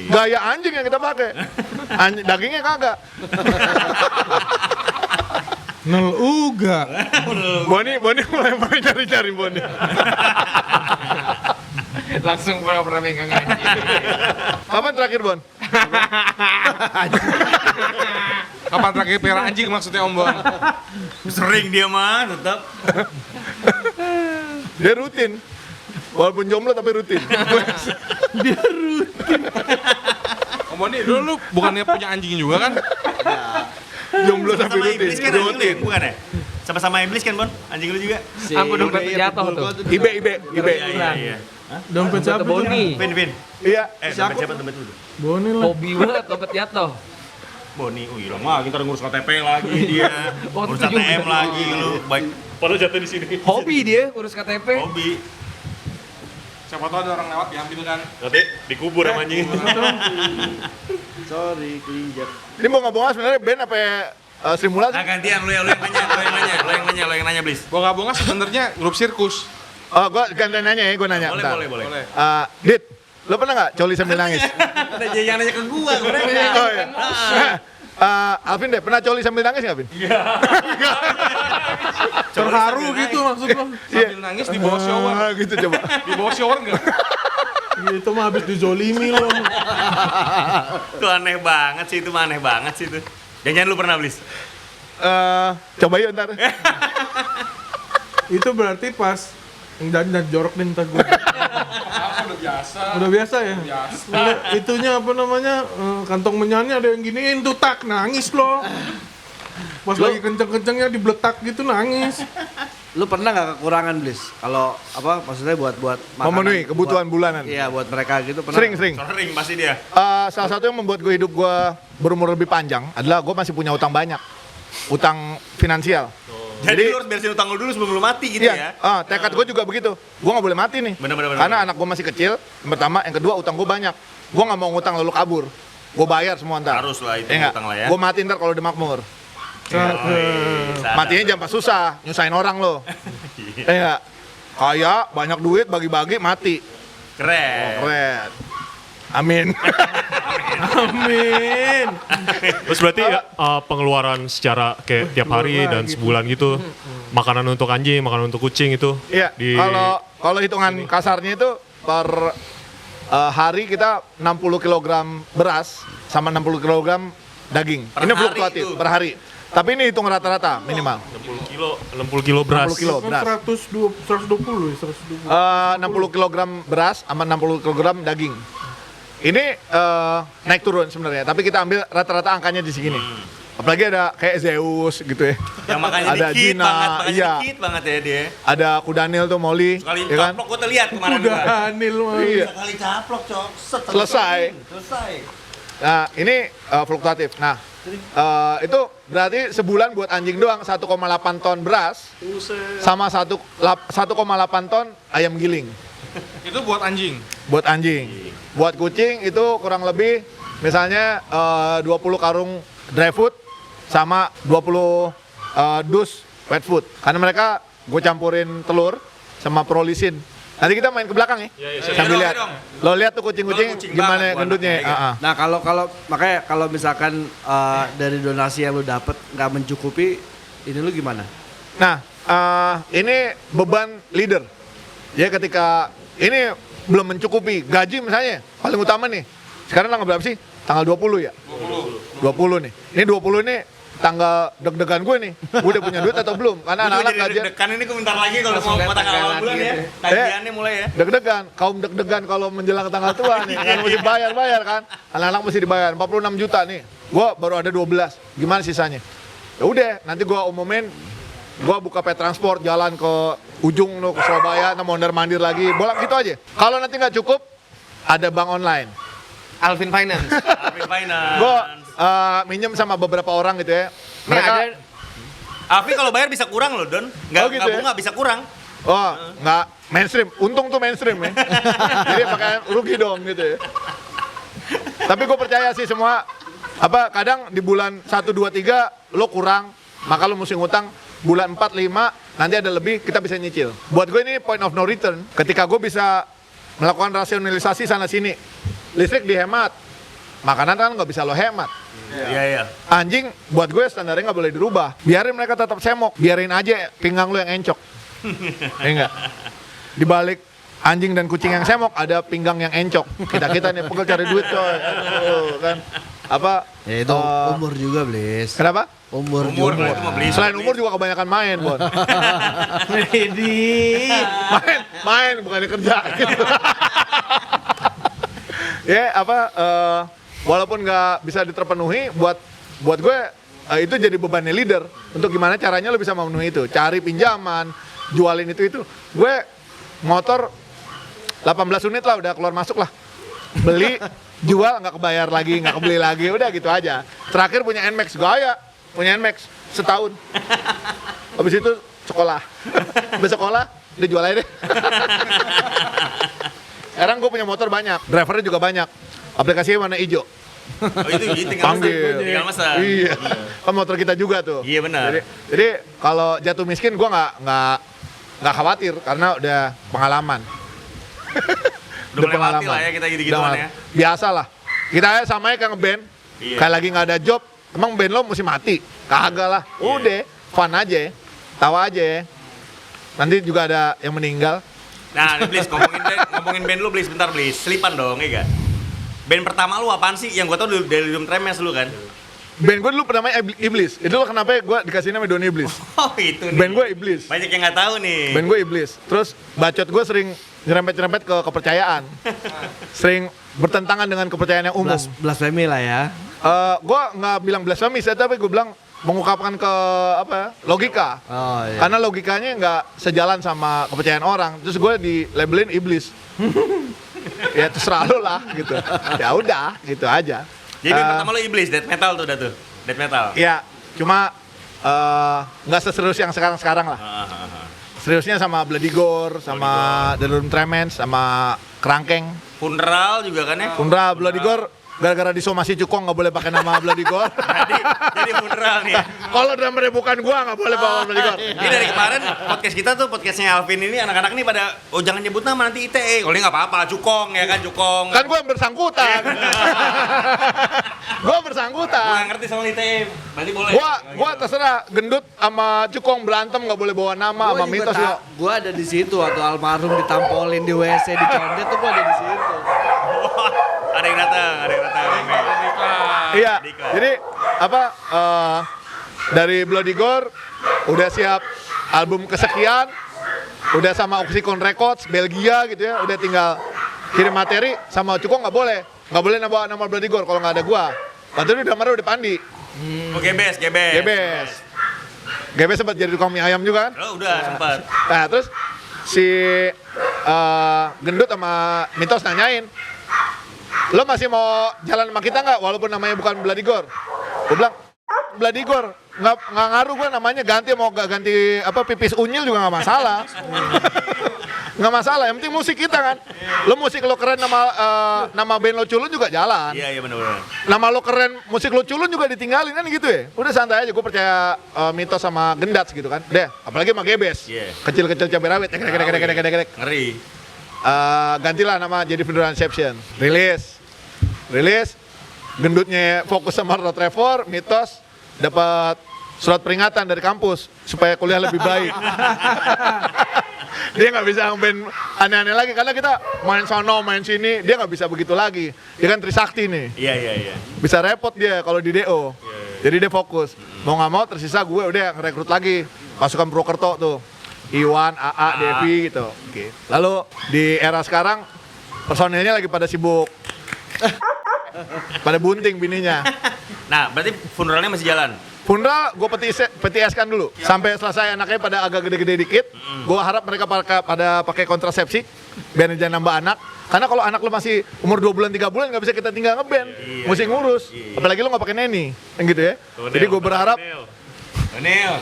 Gaya anjing yang kita pakai. Dagingnya kagak. Nol uga. Boni mulai cari-cari Boni. Langsung pernah megang anjing. Kapan terakhir Bon? Kapan terakhir pelihara anjing maksudnya Om Bon? Sering dia mah tetap. Dia rutin. Walaupun jomblo tapi rutin. Om Bon nih dulu lu bukannya punya anjing juga kan? Jomblo tapi Sama rutin. iblis kan anjing lu ya? Rutin. Bukan ya? Sama-sama iblis kan Bon? Anjing lu juga? Aku dompetnya jatuh tuh. Ibe. Iya. Dompet siapa? Boni. Vin. Iya. Dompet siapa dompet lu? Boni lah. Hobi banget dompet jatuh. Boni, hilang lagi ntar ngurus KTP lagi dia. Oh, Ngurus itu juga. ATM lagi lu. Baik, Padahal jatuh di sini. Hobi dia urus KTP. hobi. Siapa tahu ada orang lewat diambil kan? Nanti dikubur sama anjing. Sorry, keinjak. Ini mau ngomong sebenarnya band apa Sri Mulat? Nah gantian lu yang nanya, lu yang nanya, Blis. Gua nggak bohong sebenarnya grup sirkus. Oh, gua gantian nanya ya, gua nanya. bentar. Boleh. Boleh. Dit, lo pernah nggak coli sambil nangis? Ada yang nanya ke gua, mereka. Oh iya. Alvin deh, pernah coli sambil nangis nggak, Alvin? Terharu gitu maksud lo. Sambil nangis di bawah shower. Gitu coba. Di bawah shower enggak? Gitu mah habis dizolimi lo. Itu aneh banget sih itu. Jangan lu pernah Blis. Coba yuk ntar. Itu berarti pas dan jorok nih ntar gue. Udah biasa ya? Udah, itunya apa namanya, kantong menyanyi ada yang giniin tuh tak, nangis loh. Pas lagi kenceng-kencengnya dibletak gitu nangis. Lu pernah nggak kekurangan Blis? Kalau apa maksudnya buat makanan, Memenuhi kebutuhan bulanan. Iya, buat mereka gitu pernah. Sering. Sering pasti dia. Salah satu yang membuat gue hidup gue berumur lebih panjang adalah gue masih punya utang banyak. Utang finansial. Jadi lu harus beresin utang lu dulu sebelum lu mati gitu Iya, ya. tekad gue juga begitu. Gue nggak boleh mati nih. Bener. Karena anak gue masih kecil. Yang pertama, yang kedua utang gue banyak. Gue nggak mau ngutang lalu kabur. Gue bayar semua ntar. Harus lah itu nggak? utang lah ya. Gue mati ntar kalau udah makmur. Matinya jangan pas susah, nyusahin orang lo. Nggak? Kaya, banyak duit, bagi-bagi, mati. Keren. Keren. Amin. Amin. Terus berarti pengeluaran secara kayak tiap hari dan sebulan gitu, makanan untuk anjing, makanan untuk kucing itu. Iya. Kalau hitungan kasarnya itu per hari kita 60 kg beras sama 60 kg daging. Per Ini hari fluktuatif itu. per hari. Tapi ini hitung rata-rata minimal. 60 kilo beras. 60 kilo beras. 120 ya, 120. 60 kg beras sama 60 kg daging. Ini naik turun sebenarnya, tapi kita ambil rata-rata angkanya di sini. Apalagi ada kayak Zeus gitu ya. Yang makanya Ada dikit Gina, banget, makanya iya. dikit banget ya dia. Ada Kudanil tuh Molly, Sekali ya kan? caplok gue tuh lihat kemarin Udah juga. anil mah. Iya. Sekali caplok cok. Selesai. Selesai. Nah, ini fluktuatif. Nah, itu berarti sebulan buat anjing doang 1,8 ton beras sama 1,8 ton ayam giling. Itu buat anjing. Buat anjing. Buat kucing itu kurang lebih misalnya 20 karung dry food sama 20 dus wet food. Karena mereka gue campurin telur sama prolisin. Nanti kita main ke belakang ya. Sambil lihat. Lo lihat tuh kucing-kucing Kucing gimana banget, gendutnya. warnanya. Nah, kalau makanya kalau misalkan dari donasi yang lu dapet nggak mencukupi, ini lu gimana? Nah, ini beban leader. Ya ketika ini belum mencukupi gaji misalnya, paling utama nih. Sekarang tanggal berapa sih? Tanggal 20 ya? 20 nih. Ini 20 nih tanggal deg-degan gue nih. Gue udah punya duit atau belum? Karena anak-anak gajian Deg-degan ini gue bentar lagi kalau Langsung mau lihat tanggal awal tanggalan bulan ya. gitu. Tagihannya mulai ya. deg-degan, kaum deg-degan kalau menjelang tanggal tua nih, kan mesti bayar kan. Anak-anak mesti dibayar 46 juta nih. Gue baru ada 12. Gimana sisanya? Ya udah, nanti gue umumin. Gue buka pet transport jalan ke ujung lo ke Surabaya, mau mondar-mandir lagi, bolak gitu aja. Kalau nanti nggak cukup, ada bank online. Alvin Finance. Tapi finance. Gue minjem sama beberapa orang gitu ya. Nih Mereka, ada Afi kalau bayar bisa kurang loh Don. Nggak Oh, gitu ya? bunga bisa kurang. oh nggak mainstream, untung tuh mainstream ya. Jadi pakai rugi dong gitu ya. Tapi gue percaya sih semua, kadang di bulan 1, 2, 3 lo kurang, maka lo mesti ngutang. Bulan 4, 5, nanti ada lebih, kita bisa nyicil. Buat gue ini point of no return, ketika gue bisa melakukan rasionalisasi sana-sini. Listrik dihemat, makanan kan nggak bisa lo hemat. Iya. Anjing, buat gue standarnya nggak boleh dirubah. Biarin mereka tetap semok, biarin aja pinggang lo yang encok. Ya enggak? Di balik anjing dan kucing yang semok, ada pinggang yang encok. Kita nih pegel cari duit coy. Kan? Ya itu umur juga, Blis. Kenapa? Umur Umur juga. itu mah beli. Selain umur juga kebanyakan main, Bon. main bukannya kerja gitu. Ya walaupun nggak bisa diterpenuhi, buat gue itu jadi bebannya leader untuk gimana caranya lo bisa memenuhi itu. Cari pinjaman, jualin itu. Gue motor 18 unit lah udah keluar masuk lah. Beli, jual nggak kebayar lagi, nggak kebeli lagi, udah gitu aja. Terakhir punya NMAX gaya. Punya NMAX setahun. Habis itu sekolah. Habis sekolah dijual aja deh. Sekarang gue punya motor banyak, drivernya juga banyak. Aplikasinya warna hijau. Oh itu tinggal Panggil. Tinggal mesen. Iya. Kan motor kita juga tuh. Iya benar. Jadi kalau jatuh miskin gue nggak khawatir karena udah pengalaman. Udah melewati lah ya kita gitu-gituan ya. Biasa lah. Kita sama kayak ngeband. Iya. Kayak lagi nggak ada job. Emang band lo mesti mati? Kagak lah. Udah, fun aja. Tawa aja. Nanti juga ada yang meninggal. Nah, nih, Blis, ngomongin band lu, Blis, bentar, Blis. Selipan dong, ya gak? Band pertama lu apaan sih? Yang gue tau Delirium Tremens lu kan? band gue dulu namanya Iblis. Itu kenapa gue dikasih nama Doni Iblis. Oh itu nih. Band gue Iblis. Banyak yang nggak tahu nih. Band gue Iblis. Terus bacot gue sering nyerempet-nyerempet ke kepercayaan. Sering bertentangan dengan kepercayaan yang umum. Blasfemi lah ya. Gue nggak bilang blasfemi, tapi gue bilang mengungkapkan ke logika. Oh iya. Karena logikanya nggak sejalan sama kepercayaan orang. Terus gue dilabelin iblis. Ya terserah lu lah gitu. Ya udah, gitu aja. Jadi pertama lo iblis, death metal tuh udah tuh. Death metal. Iya, cuma nggak seserius yang sekarang lah. Seriusnya sama Bloody Gore, sama The Room Tremens, sama Kerangkeng. Funeral juga kan ya? Funeral, Bloody Gore, gara-gara disomasi cukong nggak boleh pakai nama Bloody Gore. Jadi funeral nih ya. Kalau drummernya bukan gua nggak boleh bawa Bloody Gore. Ini dari kemarin podcast kita tuh, podcastnya Alvin ini anak-anak nih pada, oh jangan nyebut nama nanti ITE. Kalau ini nggak apa-apa, cukong ya kan, cukong. Kan gua yang bersangkutan. Gua Gua bersangkutan. nggak ngerti soal ITE, berarti boleh. Gua terserah, gendut sama cukong berantem nggak boleh bawa nama, sama mitos ya. Gue ada di situ waktu almarhum ditampolin di WC di condet tuh gue ada di situ. Ada yang datang. Iya, jadi dari Bloody Gore udah siap album kesekian, udah sama Oxycontin Records Belgia gitu ya, udah tinggal kirim materi. Sama Cukong nggak boleh bawa nama Bloody Gore kalau nggak ada gua. Waktu itu udah Pandi. Oh GBS. GBS sempat jadi tukang mie ayam juga kan? Oh udah sempat. Nah terus si Gendut sama Mitos nanyain, lo masih mau jalan sama kita nggak walaupun namanya bukan Bloody Gore? Gue bilang Bloody Gore nggak ngaruh, gue namanya ganti mau gak ganti pipis unyil juga nggak masalah. Nggak masalah, yang penting musik kita kan. Lo musik lo keren, nama band lo culun juga jalan. Iya benar. Nama lo keren, musik lo culun juga ditinggalin kan gitu ya. Udah santai aja, gue percaya Mitos sama Gendats gitu kan. Deh, apalagi sama Gebes. Iya. Kecil-kecil cabai rawit, dek. Ngeri. Gantilah nama jadi Funeral Inception. Rilis. Gendutnya fokus sama Road Trevor, Mitos dapat surat peringatan dari kampus supaya kuliah lebih baik. Dia nggak bisa ngeband aneh-aneh lagi karena kita main sono, main sini, dia nggak bisa begitu lagi. Dia kan Trisakti nih. Iya. Bisa repot dia kalau di DO. Jadi dia fokus. Mau nggak mau tersisa gue udah ngerekrut lagi pasukan Purwokerto tuh. Iwan, AA, Devi gitu. Oke. Lalu di era sekarang personilnya lagi pada sibuk. Pada bunting bininya. Nah berarti funeralnya masih jalan? Funeral gue PTS-kan dulu. Sampai selesai anaknya pada agak gede-gede dikit. Gue harap mereka pada pakai kontrasepsi biar jangan nambah anak. Karena kalau anak lo masih umur 2 bulan 3 bulan nggak bisa kita tinggal ngeband. Mesti ngurus. Apalagi lo nggak pakai neni. Yang gitu ya. Jadi gue berharap Neil.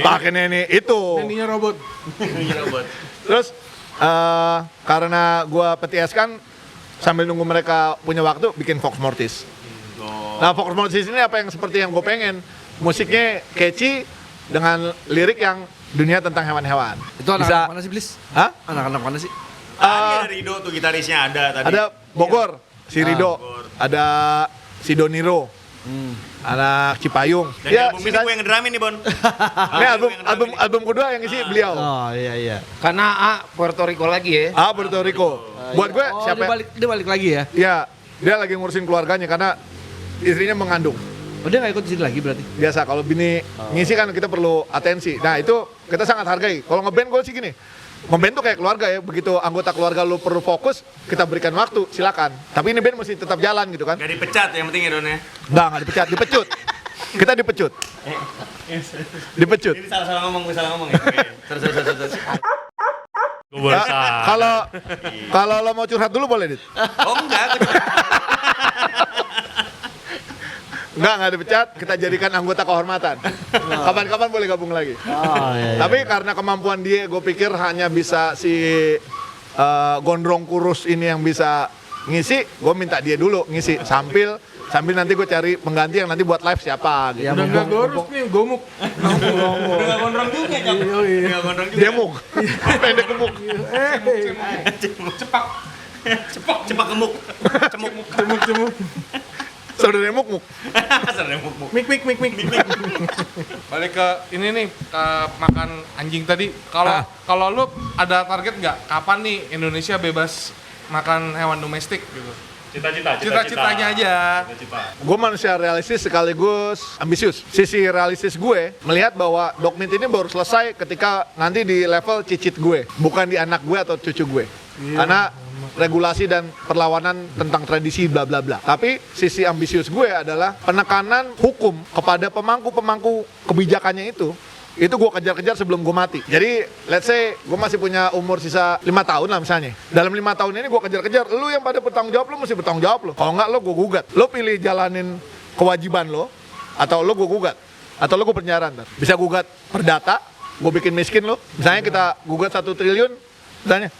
pakai neni itu. Neninya robot. Terus karena gue PTS kan sambil nunggu mereka punya waktu bikin Vox Mortis. Nah Vox Mortis ini apa yang seperti yang gue pengen. Musiknya catchy dengan lirik yang dunia tentang hewan-hewan. Itu anak-anak mana sih, Blis? Hah? Anak-anak mana sih? Ada Rido tuh gitarisnya ada tadi. Ada Bogor, si Rido. Ada si Doniro. Anak Cipayung. Dan album ini gue yang ngedramin nih Bon. Ini album kedua yang isi beliau. Oh iya. Karena Puerto Rico lagi ya. Puerto Rico. Buat gue siapa? Dia balik lagi ya? Ya, dia lagi ngurusin keluarganya karena istrinya mengandung. Oh dia nggak ikut di sini lagi berarti? Biasa kalau bini ngisi kan kita perlu atensi. Nah itu kita sangat hargai. Kalau ngeband gue sih gini, ngeband tuh kayak keluarga ya. Begitu anggota keluarga lu perlu fokus, kita berikan waktu, silakan. Tapi ini band mesti tetap jalan gitu kan? Gak dipecat yang penting ya Don ya. Nggak dipecat, dipecut. Kita dipecut. Dipecut. Ini salah ngomong ya. Terus. Gue baru sadar. Kalau lo mau curhat dulu boleh, Dit? Oh enggak. Enggak dipecat, kita jadikan anggota kehormatan. Kapan-kapan boleh gabung lagi. Tapi karena kemampuan dia, gue pikir hanya bisa si gondrong kurus ini yang bisa ngisi. Gue minta dia dulu ngisi sambil nanti gue cari pengganti yang nanti buat live siapa gitu. Udah nggak gorus nih, gomuk. Udah gak gondrong juga kan? Udah gondrong juga. Demuk. Pendek gemuk. Cepak gemuk. Cemuk. Saudara muk. Mik. Balik ke ini nih, ke makan anjing tadi. Kalau lu ada target nggak? Kapan nih Indonesia bebas makan hewan domestik gitu? Cita-citanya aja. Gue manusia realistis sekaligus ambisius. Sisi realistis gue melihat bahwa Dogmeat ini baru selesai ketika nanti di level cicit gue, bukan di anak gue atau cucu gue. Karena regulasi dan perlawanan tentang tradisi bla bla bla. Tapi sisi ambisius gue adalah penekanan hukum kepada pemangku-pemangku kebijakannya itu gue kejar-kejar sebelum gue mati. Jadi let's say gue masih punya umur sisa 5 tahun lah misalnya. Dalam 5 tahun ini gue kejar-kejar, lu yang pada bertanggung jawab, lu mesti bertanggung jawab lo. Kalau enggak lo gue gugat. Lo pilih jalanin kewajiban lo, atau lo gue gugat, atau lo gue penjara ntar. Bisa gugat perdata, gue bikin miskin lo. Misalnya kita gugat 1 triliun, misalnya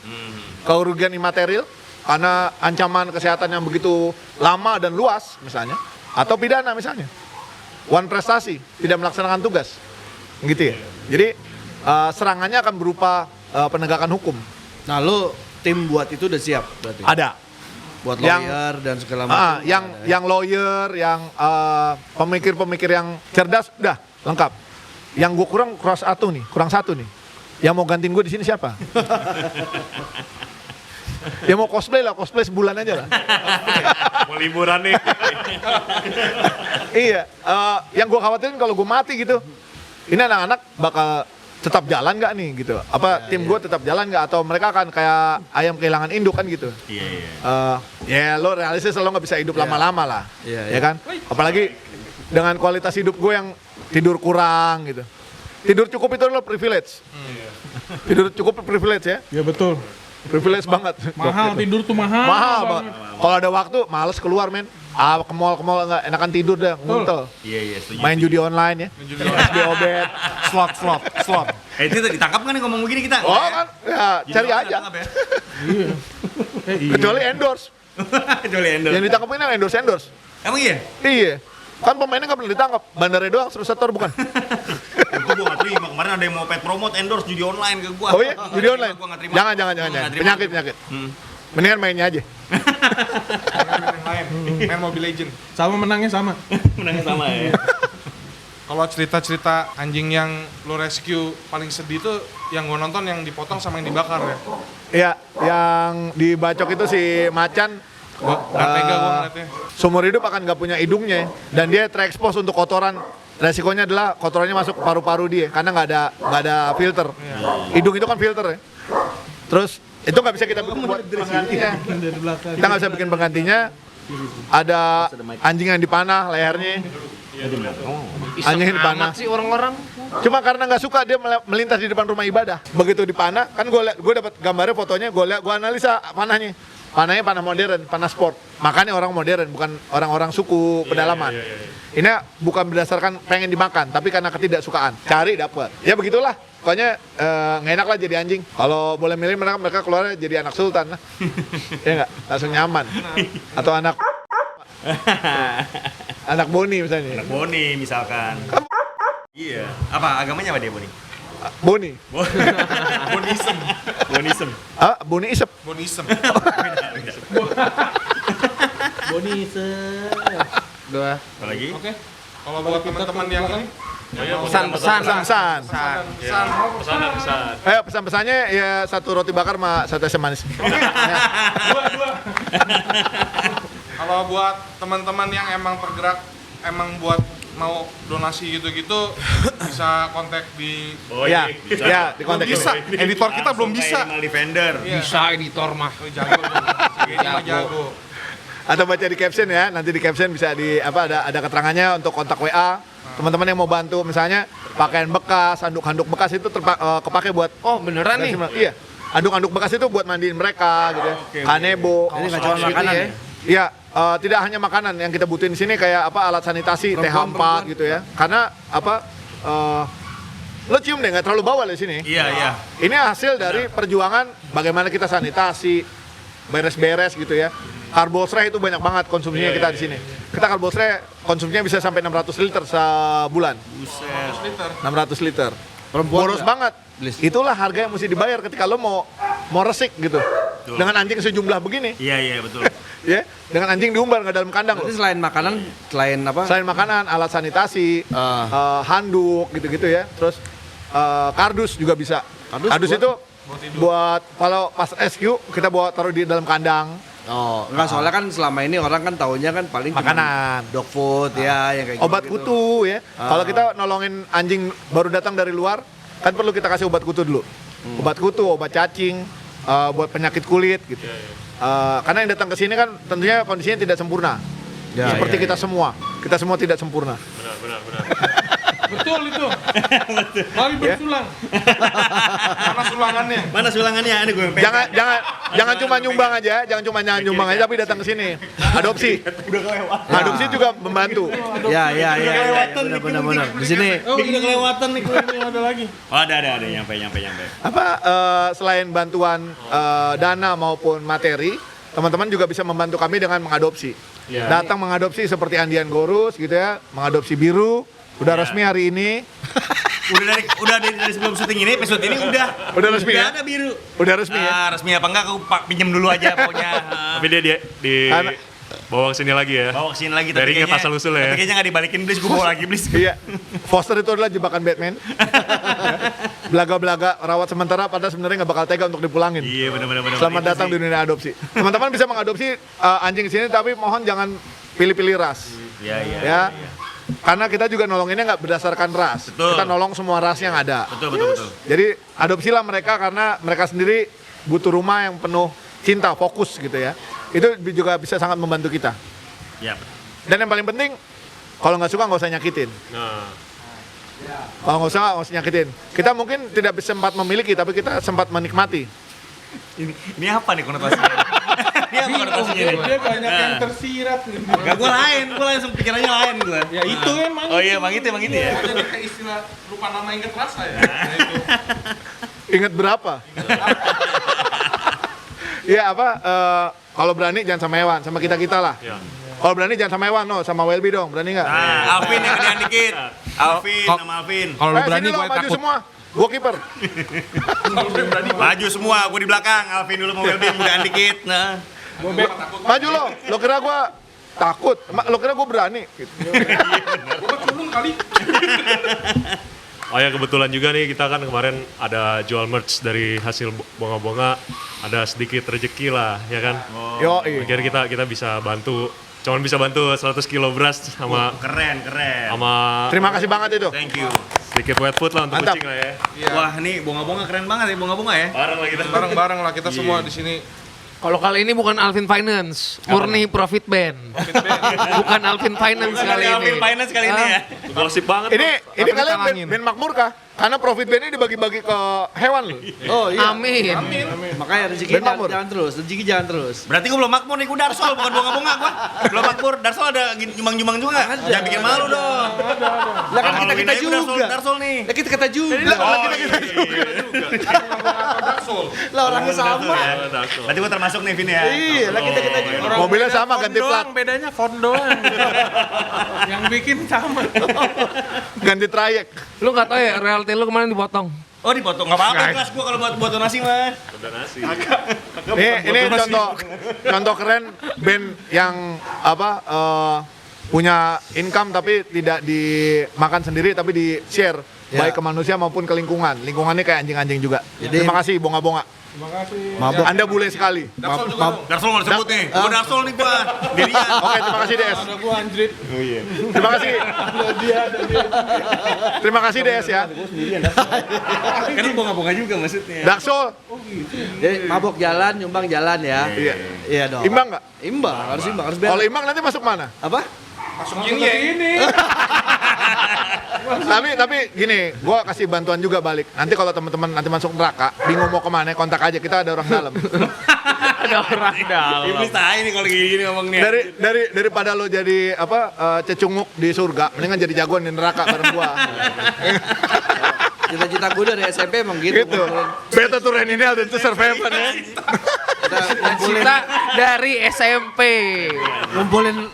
kerugian imaterial karena ancaman kesehatan yang begitu lama dan luas misalnya, atau pidana misalnya, one prestasi tidak melaksanakan tugas. Gitu ya. Jadi serangannya akan berupa penegakan hukum. Nah, lu tim buat itu udah siap berarti? Ada. Buat lawyer dan segala macam. Yang lawyer, yang pemikir-pemikir yang cerdas udah lengkap. Yang gue kurang satu nih. Yang mau gantiin gue di sini siapa? Ya mau cosplay sebulan aja lah. Mau liburan nih. Iya, yang gue khawatirin kalau gue mati gitu, ini anak-anak bakal tetap jalan nggak nih gitu? Apa tim gue tetap jalan nggak? Atau mereka akan kayak ayam kehilangan induk kan gitu? Ya lo realistis lo nggak bisa hidup lama-lama lah, ya kan? Apalagi dengan kualitas hidup gue yang tidur kurang gitu. Tidur cukup itu lo privilege. Tidur cukup privilege ya? Ya betul. Privilege banget. Mahal tidur tuh mahal banget. Kalau ada waktu males keluar men. Ke mall nggak enakan tidur dah, nguntel. Iya, setuju. Main judi online ya. SBO bet, slot. Itu ditangkap kan nih ngomong begini kita? Oh kan, ya cari aja. Kecuali endorse. Yang ditangkap ini endorse. Emang iya? Iya. Kan pemainnya nggak boleh ditangkap. Bandarnya doang suruh setor bukan? Itu gua nggak terima. Kemarin ada yang mau pet promote endorse judi online ke gua. Oh iya, judi online. Gua nggak terima. Jangan. Penyakit. Mendingan mainnya aja. Main Mobile Legend. Sama menangnya sama. Menangnya sama ya. Kalau cerita-cerita anjing yang lo rescue paling sedih tuh yang gue nonton yang dipotong sama yang dibakar ya. Iya, yang dibacok itu si Macan. Gak tega gue ngeliatnya. Seumur hidup akan gak punya hidungnya dan dia terekspos untuk kotoran. Resikonya adalah kotorannya masuk ke paru-paru dia karena nggak ada filter. Hidung itu kan filter ya. Terus itu nggak bisa kita bikin buat penggantinya. Kita nggak bisa bikin penggantinya. Ada anjing yang dipanah lehernya. Anjing yang dipanah. Amat sih orang-orang. Cuma karena nggak suka dia melintas di depan rumah ibadah. Begitu dipanah, kan gue dapat gambarnya, fotonya, gue analisa panahnya. Panahnya panah modern, panah sport. Makanya orang modern, bukan orang-orang suku pedalaman. Ini bukan berdasarkan pengen dimakan, tapi karena ketidaksukaan. Cari dapat. Ya begitulah. Pokoknya nggak enak lah jadi anjing. Kalau boleh milih mereka keluar jadi anak sultan lah. Ya nggak, langsung nyaman. Atau anak Boni misalnya. Anak Boni misalkan. Iya. Apa agamanya apa dia Boni? Boni. Bonism. Boni isep. Bonism. Udah. Apa lagi? Oke. Kalau buat teman-teman yang ini Pesan-pesan. Pesan. Pesan-pesannya ya 1 roti bakar sama 1 es manis. kalau buat teman-teman yang emang tergerak emang buat mau donasi gitu-gitu bisa kontak di di kontak bisa. Editor kita belum bisa. Di vendor. Bisa editor mah. Jago. Atau baca di caption ya, nanti di caption bisa ada keterangannya untuk kontak WA. Teman-teman yang mau bantu misalnya pakaian bekas, handuk-handuk bekas itu kepake buat Beneran nih. Iya. Handuk-handuk bekas itu buat mandiin mereka gitu ya. Kanebo. Ini nggak cuma makanan ya? Iya, tidak hanya makanan yang kita butuhin di sini kayak alat sanitasi, TH4 gitu ya. Karena lo cium deh, nggak terlalu bawah di sini. Iya. Ini hasil dari perjuangan bagaimana kita sanitasi, beres-beres gitu ya. Karbosre itu banyak banget konsumsinya kita di sini. Kita karbosre konsumsinya bisa sampai 600 liter sebulan. 600 liter. Boros banget. Itulah harga yang mesti dibayar ketika lo mau resik gitu. Betul. Dengan anjing sejumlah begini. Iya, betul. Ya, dengan anjing diumbar nggak dalam kandang. Berarti selain makanan, selain apa? Selain makanan, alat sanitasi, handuk gitu-gitu ya. Terus kardus juga bisa. Kardus itu buat kalau pas rescue kita taruh di dalam kandang. Oh, enggak soalnya kan selama ini orang kan taunya kan paling cuman Makanan. dog food ya yang kayak Obat gitu. kutu ya. Kalau kita nolongin anjing baru datang dari luar, kan perlu kita kasih obat kutu dulu. Obat kutu, obat cacing, buat penyakit kulit gitu. Karena yang datang ke sini kan tentunya kondisinya tidak sempurna. Seperti kita semua. Kita semua tidak sempurna. Benar. Betul itu. Mari bersulang. Mana sulangannya? Mana sulangannya? Ini gue Jangan cuma nyumbang aja, nyumbang aja tapi datang ke sini. Adopsi. udah kelewatan. Adopsi juga membantu. Ya. Benar. Di sini Udah kelewatan nih gue ini ada lagi. Oh, ada nyampe. Apa selain bantuan dana maupun materi, teman-teman juga bisa membantu kami dengan mengadopsi. Datang mengadopsi seperti Andian Gorus gitu ya, mengadopsi Biru. Udah resmi hari ini. udah dari sebelum syuting ini, episode ini udah resmi ya? ada Biru. Udah resmi ya? Resmi apa enggak aku pinjem dulu aja pokoknya. Tapi dia di Karena- bawa ke sini lagi ya. Bawa kesini lagi Dari ingat asal usul ya. Tapi kayaknya nggak dibalikin please, gue bawa lagi please. Iya. Foster itu adalah jebakan Batman. Belaga-belaga rawat sementara padahal sebenarnya nggak bakal tega untuk dipulangin. Iya benar. Selamat datang di dunia adopsi. Teman-teman bisa mengadopsi anjing di sini tapi mohon jangan pilih-pilih ras. Iya. Karena kita juga nolonginnya nggak berdasarkan ras. Betul. Kita nolong semua ras yang ada. Betul. Jadi adopsilah mereka karena mereka sendiri butuh rumah yang penuh cinta, fokus gitu ya. Itu juga bisa sangat membantu kita. Iya. Dan yang paling penting, kalau nggak suka nggak usah nyakitin. Nah, Kalau nggak usah nyakitin. Kita mungkin tidak bisa sempat memiliki, tapi kita sempat menikmati. Ini apa nih konotasinya? Ini apa konotasinya nih? Dia banyak yang tersirat nih. Gak, gue langsung pikirannya lain gue. Ya itu emang. Oh iya, emang itu ya. Jadi kayak istilah lupa nama inget rasa ya. Nah, itu. Ingat berapa? Iya apa? Kalau berani jangan sama hewan, sama kita lah. ya. Kalau berani jangan sama hewan, no, sama Welby dong, berani nggak? Alvin yang gedean dikit. Nama Alvin. Kalau lu berani sini lo, gue maju takut. semua. Gua kiper. Maju semua, gue di belakang. Alvin dulu mau Welby gedean dikit. Nah. Maju lo kira gua takut? Lo kira gua berani? Gitu. Gua culun kali. Oh ya kebetulan juga nih kita kan kemarin ada jual merch dari hasil bonga-bonga, ada sedikit rezeki lah ya kan. Yo, Akhirnya kita bisa bantu, cuman bisa bantu 100 kilo beras sama Keren. Terima kasih banget itu. Thank you. sedikit wet food lah untuk Mantap. kucing lah ya. Wah, nih bunga-bunga keren banget ya, bunga-bunga ya. Bareng lah kita. Bareng-bareng lah kita semua di sini. Kalau kali ini bukan Alvin Finance, murni Profit Band. Bukan Alvin Finance kali ini. Alvin Finance kali ini ya. Gosip banget. Ini Tapi kalian ditalangin. band makmur kah? Karena profit band ini dibagi-bagi ke hewan loh. Oh iya. Amin. Makanya rezeki Ben makmur. jangan terus, rezeki jangan terus. Berarti gue belum makmur nih, gue Darsol bukan bunga-bunga gue. Belum makmur, Darsol ada nyumbang-nyumbang juga nggak? Jangan bikin malu dong. Lah kan kita Halloween aja juga. Darsol nih. Lah kita juga. Lah orangnya sama. Berarti gue termasuk nih, Vin ya. Iya, lah kita juga. Mobilnya sama ganti plat, Bedanya font doang. Yang bikin sama. ganti trayek. Lu nggak tahu ya reality lu kemarin dipotong. Oh dipotong, nggak apa-apa kelas gue kalau buat donasi mah. Udah nasi. Ini contoh keren band yang punya income tapi tidak dimakan sendiri tapi di share baik ke manusia maupun ke lingkungan. Lingkungannya kayak anjing-anjing juga. Terima kasih bonga-bonga. Terima kasih. Mabuk. Anda bule sekali. Darsol nggak disebut nih, gue Darsol nih gue. Dirian. Oke, terima kasih Des. Ada gua anjrit. Terima kasih. Terima kasih Des ya. Kan ini bunga-bunga juga maksudnya. Daksol, Jadi mabuk jalan, nyumbang jalan ya. Iya. Iya dong. Imbang nggak? Imbang, harus imbang, harus beres. Kalau imbang nanti masuk mana? Apa? Ini ya ini. Tapi gini, gua kasih bantuan juga balik. Nanti kalau teman-teman nanti masuk neraka, bingung mau kemana, kontak aja, kita ada orang dalam. Ada orang dalam. Iblis tahu nih kalau gini ngomongnya. Daripada lo jadi cecunguk di surga, mendingan jadi jagoan di neraka bareng gua. Cita-cita gue dari SMP emang gitu. Gitu. Beta tuh ini ada tuh survivor ya. Cita dari SMP. Ngumpulin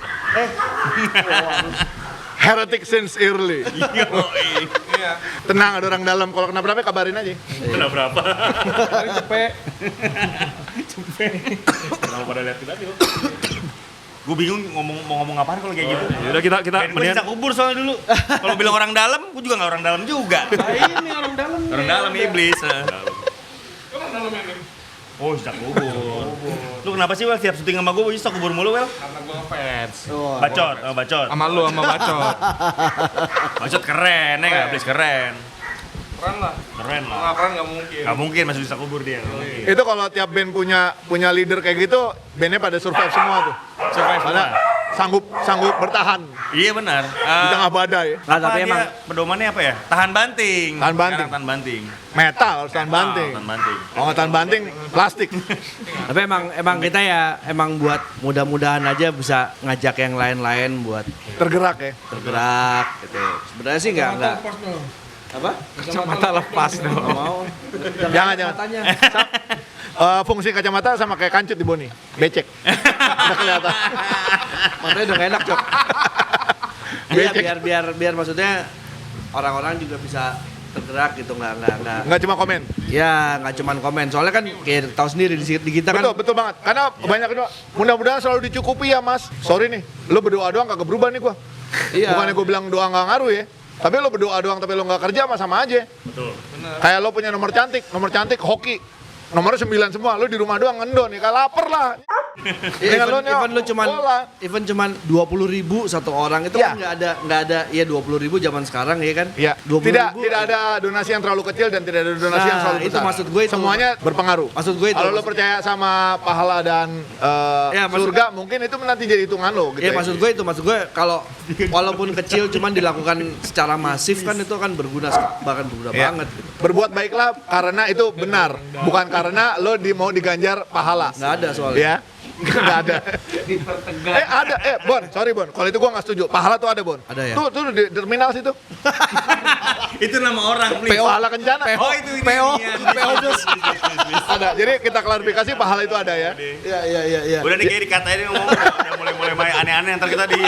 Heretic since early. Tenang, ada orang dalam. Kalau kena berapa kabarin aja. Kena berapa? Hari cepet. Kenapa pada lihat kita nih? Gue bingung mau ngomong apaan kalau kayak gitu. Yaudah kita Gue mendingan bisa kubur soalnya dulu. Kalau bilang orang dalam, gue juga nggak orang dalam juga. Nah, ini orang dalam. Orang dalam iblis. Orang dalam ini. Oh, sejak kubur. Lu kenapa sih Wel tiap syuting sama gue bisa kubur mulu Wel? Karena gue ngefans. Bacot, bacot. Sama lu, sama Bacot. Bacot keren ya nggak? Please keren. Keren lah. Keren lah. Nggak keren nggak mungkin. Gak mungkin masih bisa kubur dia. Nggak mungkin. Itu kalau tiap band punya leader kayak gitu, bandnya pada survive semua tuh. Survive Pada sanggup bertahan Iya benar. di tengah badai. Nah, tapi emang pedomannya apa ya? Tahan banting. Tahan banting. Sekarang tahan banting. Metal harus tahan banting. Tahan banting. Oh, nggak tahan banting, plastik. Tapi emang kita ya emang buat mudah-mudahan aja bisa ngajak yang lain-lain buat Tergerak ya. tergerak gitu. Sebenarnya sih enggak. Apa? Kacamata lepas dong. Nggak mau. Jangan. Matanya. Fungsi kacamata sama kayak kancut di Boni, becek. Udah kelihatan. Matanya udah nggak enak, Cok. Iya, biar maksudnya orang-orang juga bisa tergerak gitu, nggak. Nggak cuma komen. Ya, nggak cuman komen. Soalnya kan kayak tahu sendiri di kita kan. Betul banget. Karena banyak kedua. Mudah-mudahan selalu dicukupi ya, Mas. Sorry nih, lo berdoa doang kagak berubah nih gua. Iya. Bukannya gua bilang doa nggak ngaruh ya. Tapi lo berdoa doang tapi lo nggak kerja sama aja. Betul. Kayak lo punya nomor cantik hoki. Nomornya 9 semua, lo di rumah doang ngendon nih, kayak lapar lah. Iya, Dengan even lu cuman bola. 20.000 satu orang itu Iya. kan nggak ada ya 20.000 zaman sekarang ya kan. Iya. 20.000 Tidak ada donasi yang terlalu kecil dan tidak ada donasi yang Nah, terlalu itu besar. maksud gue itu. Semuanya berpengaruh. Maksud gue itu. Kalau lo percaya sama pahala dan Ya, maksud- surga, mungkin itu nanti jadi hitungan lo gitu. Iya, maksud gue kalau walaupun kecil cuman dilakukan secara masif kan itu kan berguna bahkan berguna Iya. banget gitu. Berbuat baiklah karena itu benar, bukan karena lo mau diganjar pahala. Nggak ada soalnya. Ya. Nggak ada. Ada. Bon, sorry Bon. Kalau itu gua nggak setuju. Pahala tuh ada Bon. Ada ya? Tuh di terminal situ. Itu nama orang, please. Pahala kencana. Oh itu ini. PO. PO Ada. Jadi kita klarifikasi pahala itu ada ya. Iya. Udah nih kayak dikatain ngomong udah mulai aneh-aneh ntar kita di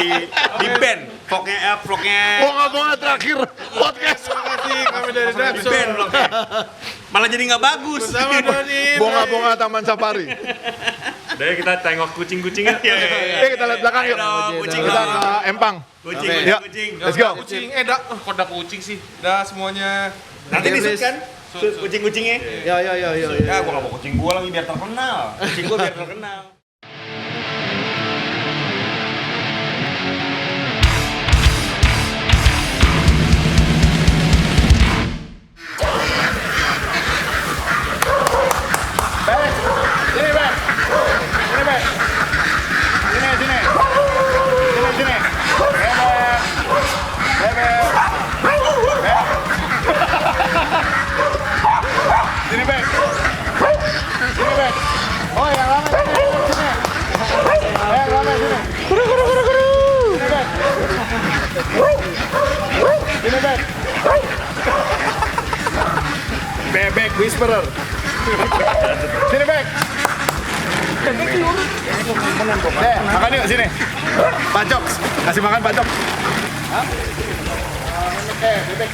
band. Vlognya Bunga-bunga terakhir podcast. Kami dari di Drakso. band vlognya. Malah jadi nggak bagus. Sama Doni. Bunga-bunga Taman Safari. Dari kita tengok kucing-kucingnya. Kita lihat belakang yuk. Kucing Kita ke Empang. Kucing, Yuk. kucing. Let's go. Kucing, kok ada kucing sih? Dah semuanya. Nanti disut kan? Kucing-kucingnya. Ya. Ya gua nggak mau kucing gua lagi biar terkenal. Kucing gua biar terkenal. Sini, Bek. Sini, Bek. Sini. Sini, Bek. Sini, Bek. Oh, yang lama sini. Yang lama sini. Sini, Bek. Sini, Bek. Bebek whisperer. Sini, Bek. Makan yuk sini. Pacok, kasih makan pacok. Bebek.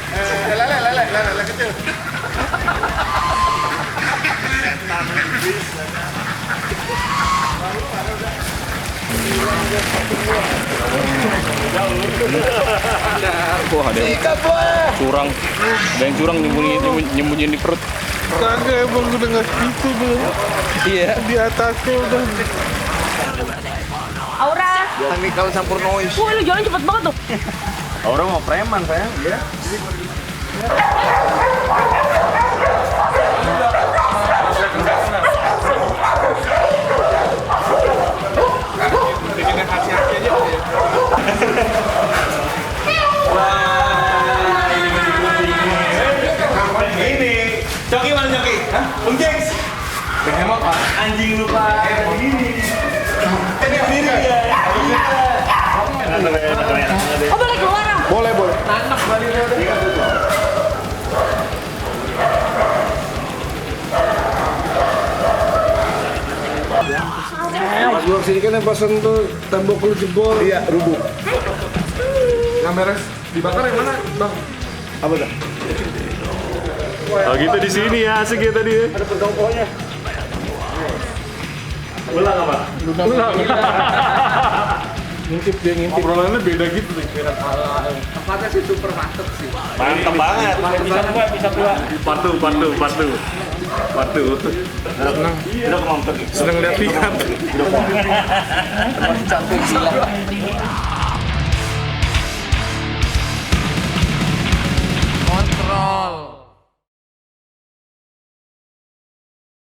Lele kecil. Wah, ada yang curang. Ada yang curang nyembunyiin di perut. Kagak emang udah nggak gitu dulu. Iya. Di atasnya udah. Aura. Technical campur noise. Wah, lu jalan cepet banget tuh. Orang mau preman sayang. Ya. Bikin hati-hati aja ya. Ini. Coki mana Coki? Hah? Bung James. Anjing lupa begini. Sendiri ya. Oh, boleh keluar dong. Boleh. Pas gua sini kan yang pasang tuh tembok lu jebol. Iya, rubuh. Yang beres dibakar yang mana, Bang? Apa tuh? Oh gitu di sini ya asik ya tadi. Ada pendoponya. Ulang apa? Ngintip dia ngintip. Obrolannya beda gitu nih. Tempatnya sih super mantep sih. Mantap banget. Bisa dua. Part 2. Waduh. Udah kemampet. Seneng lihat-lihat. Kontrol.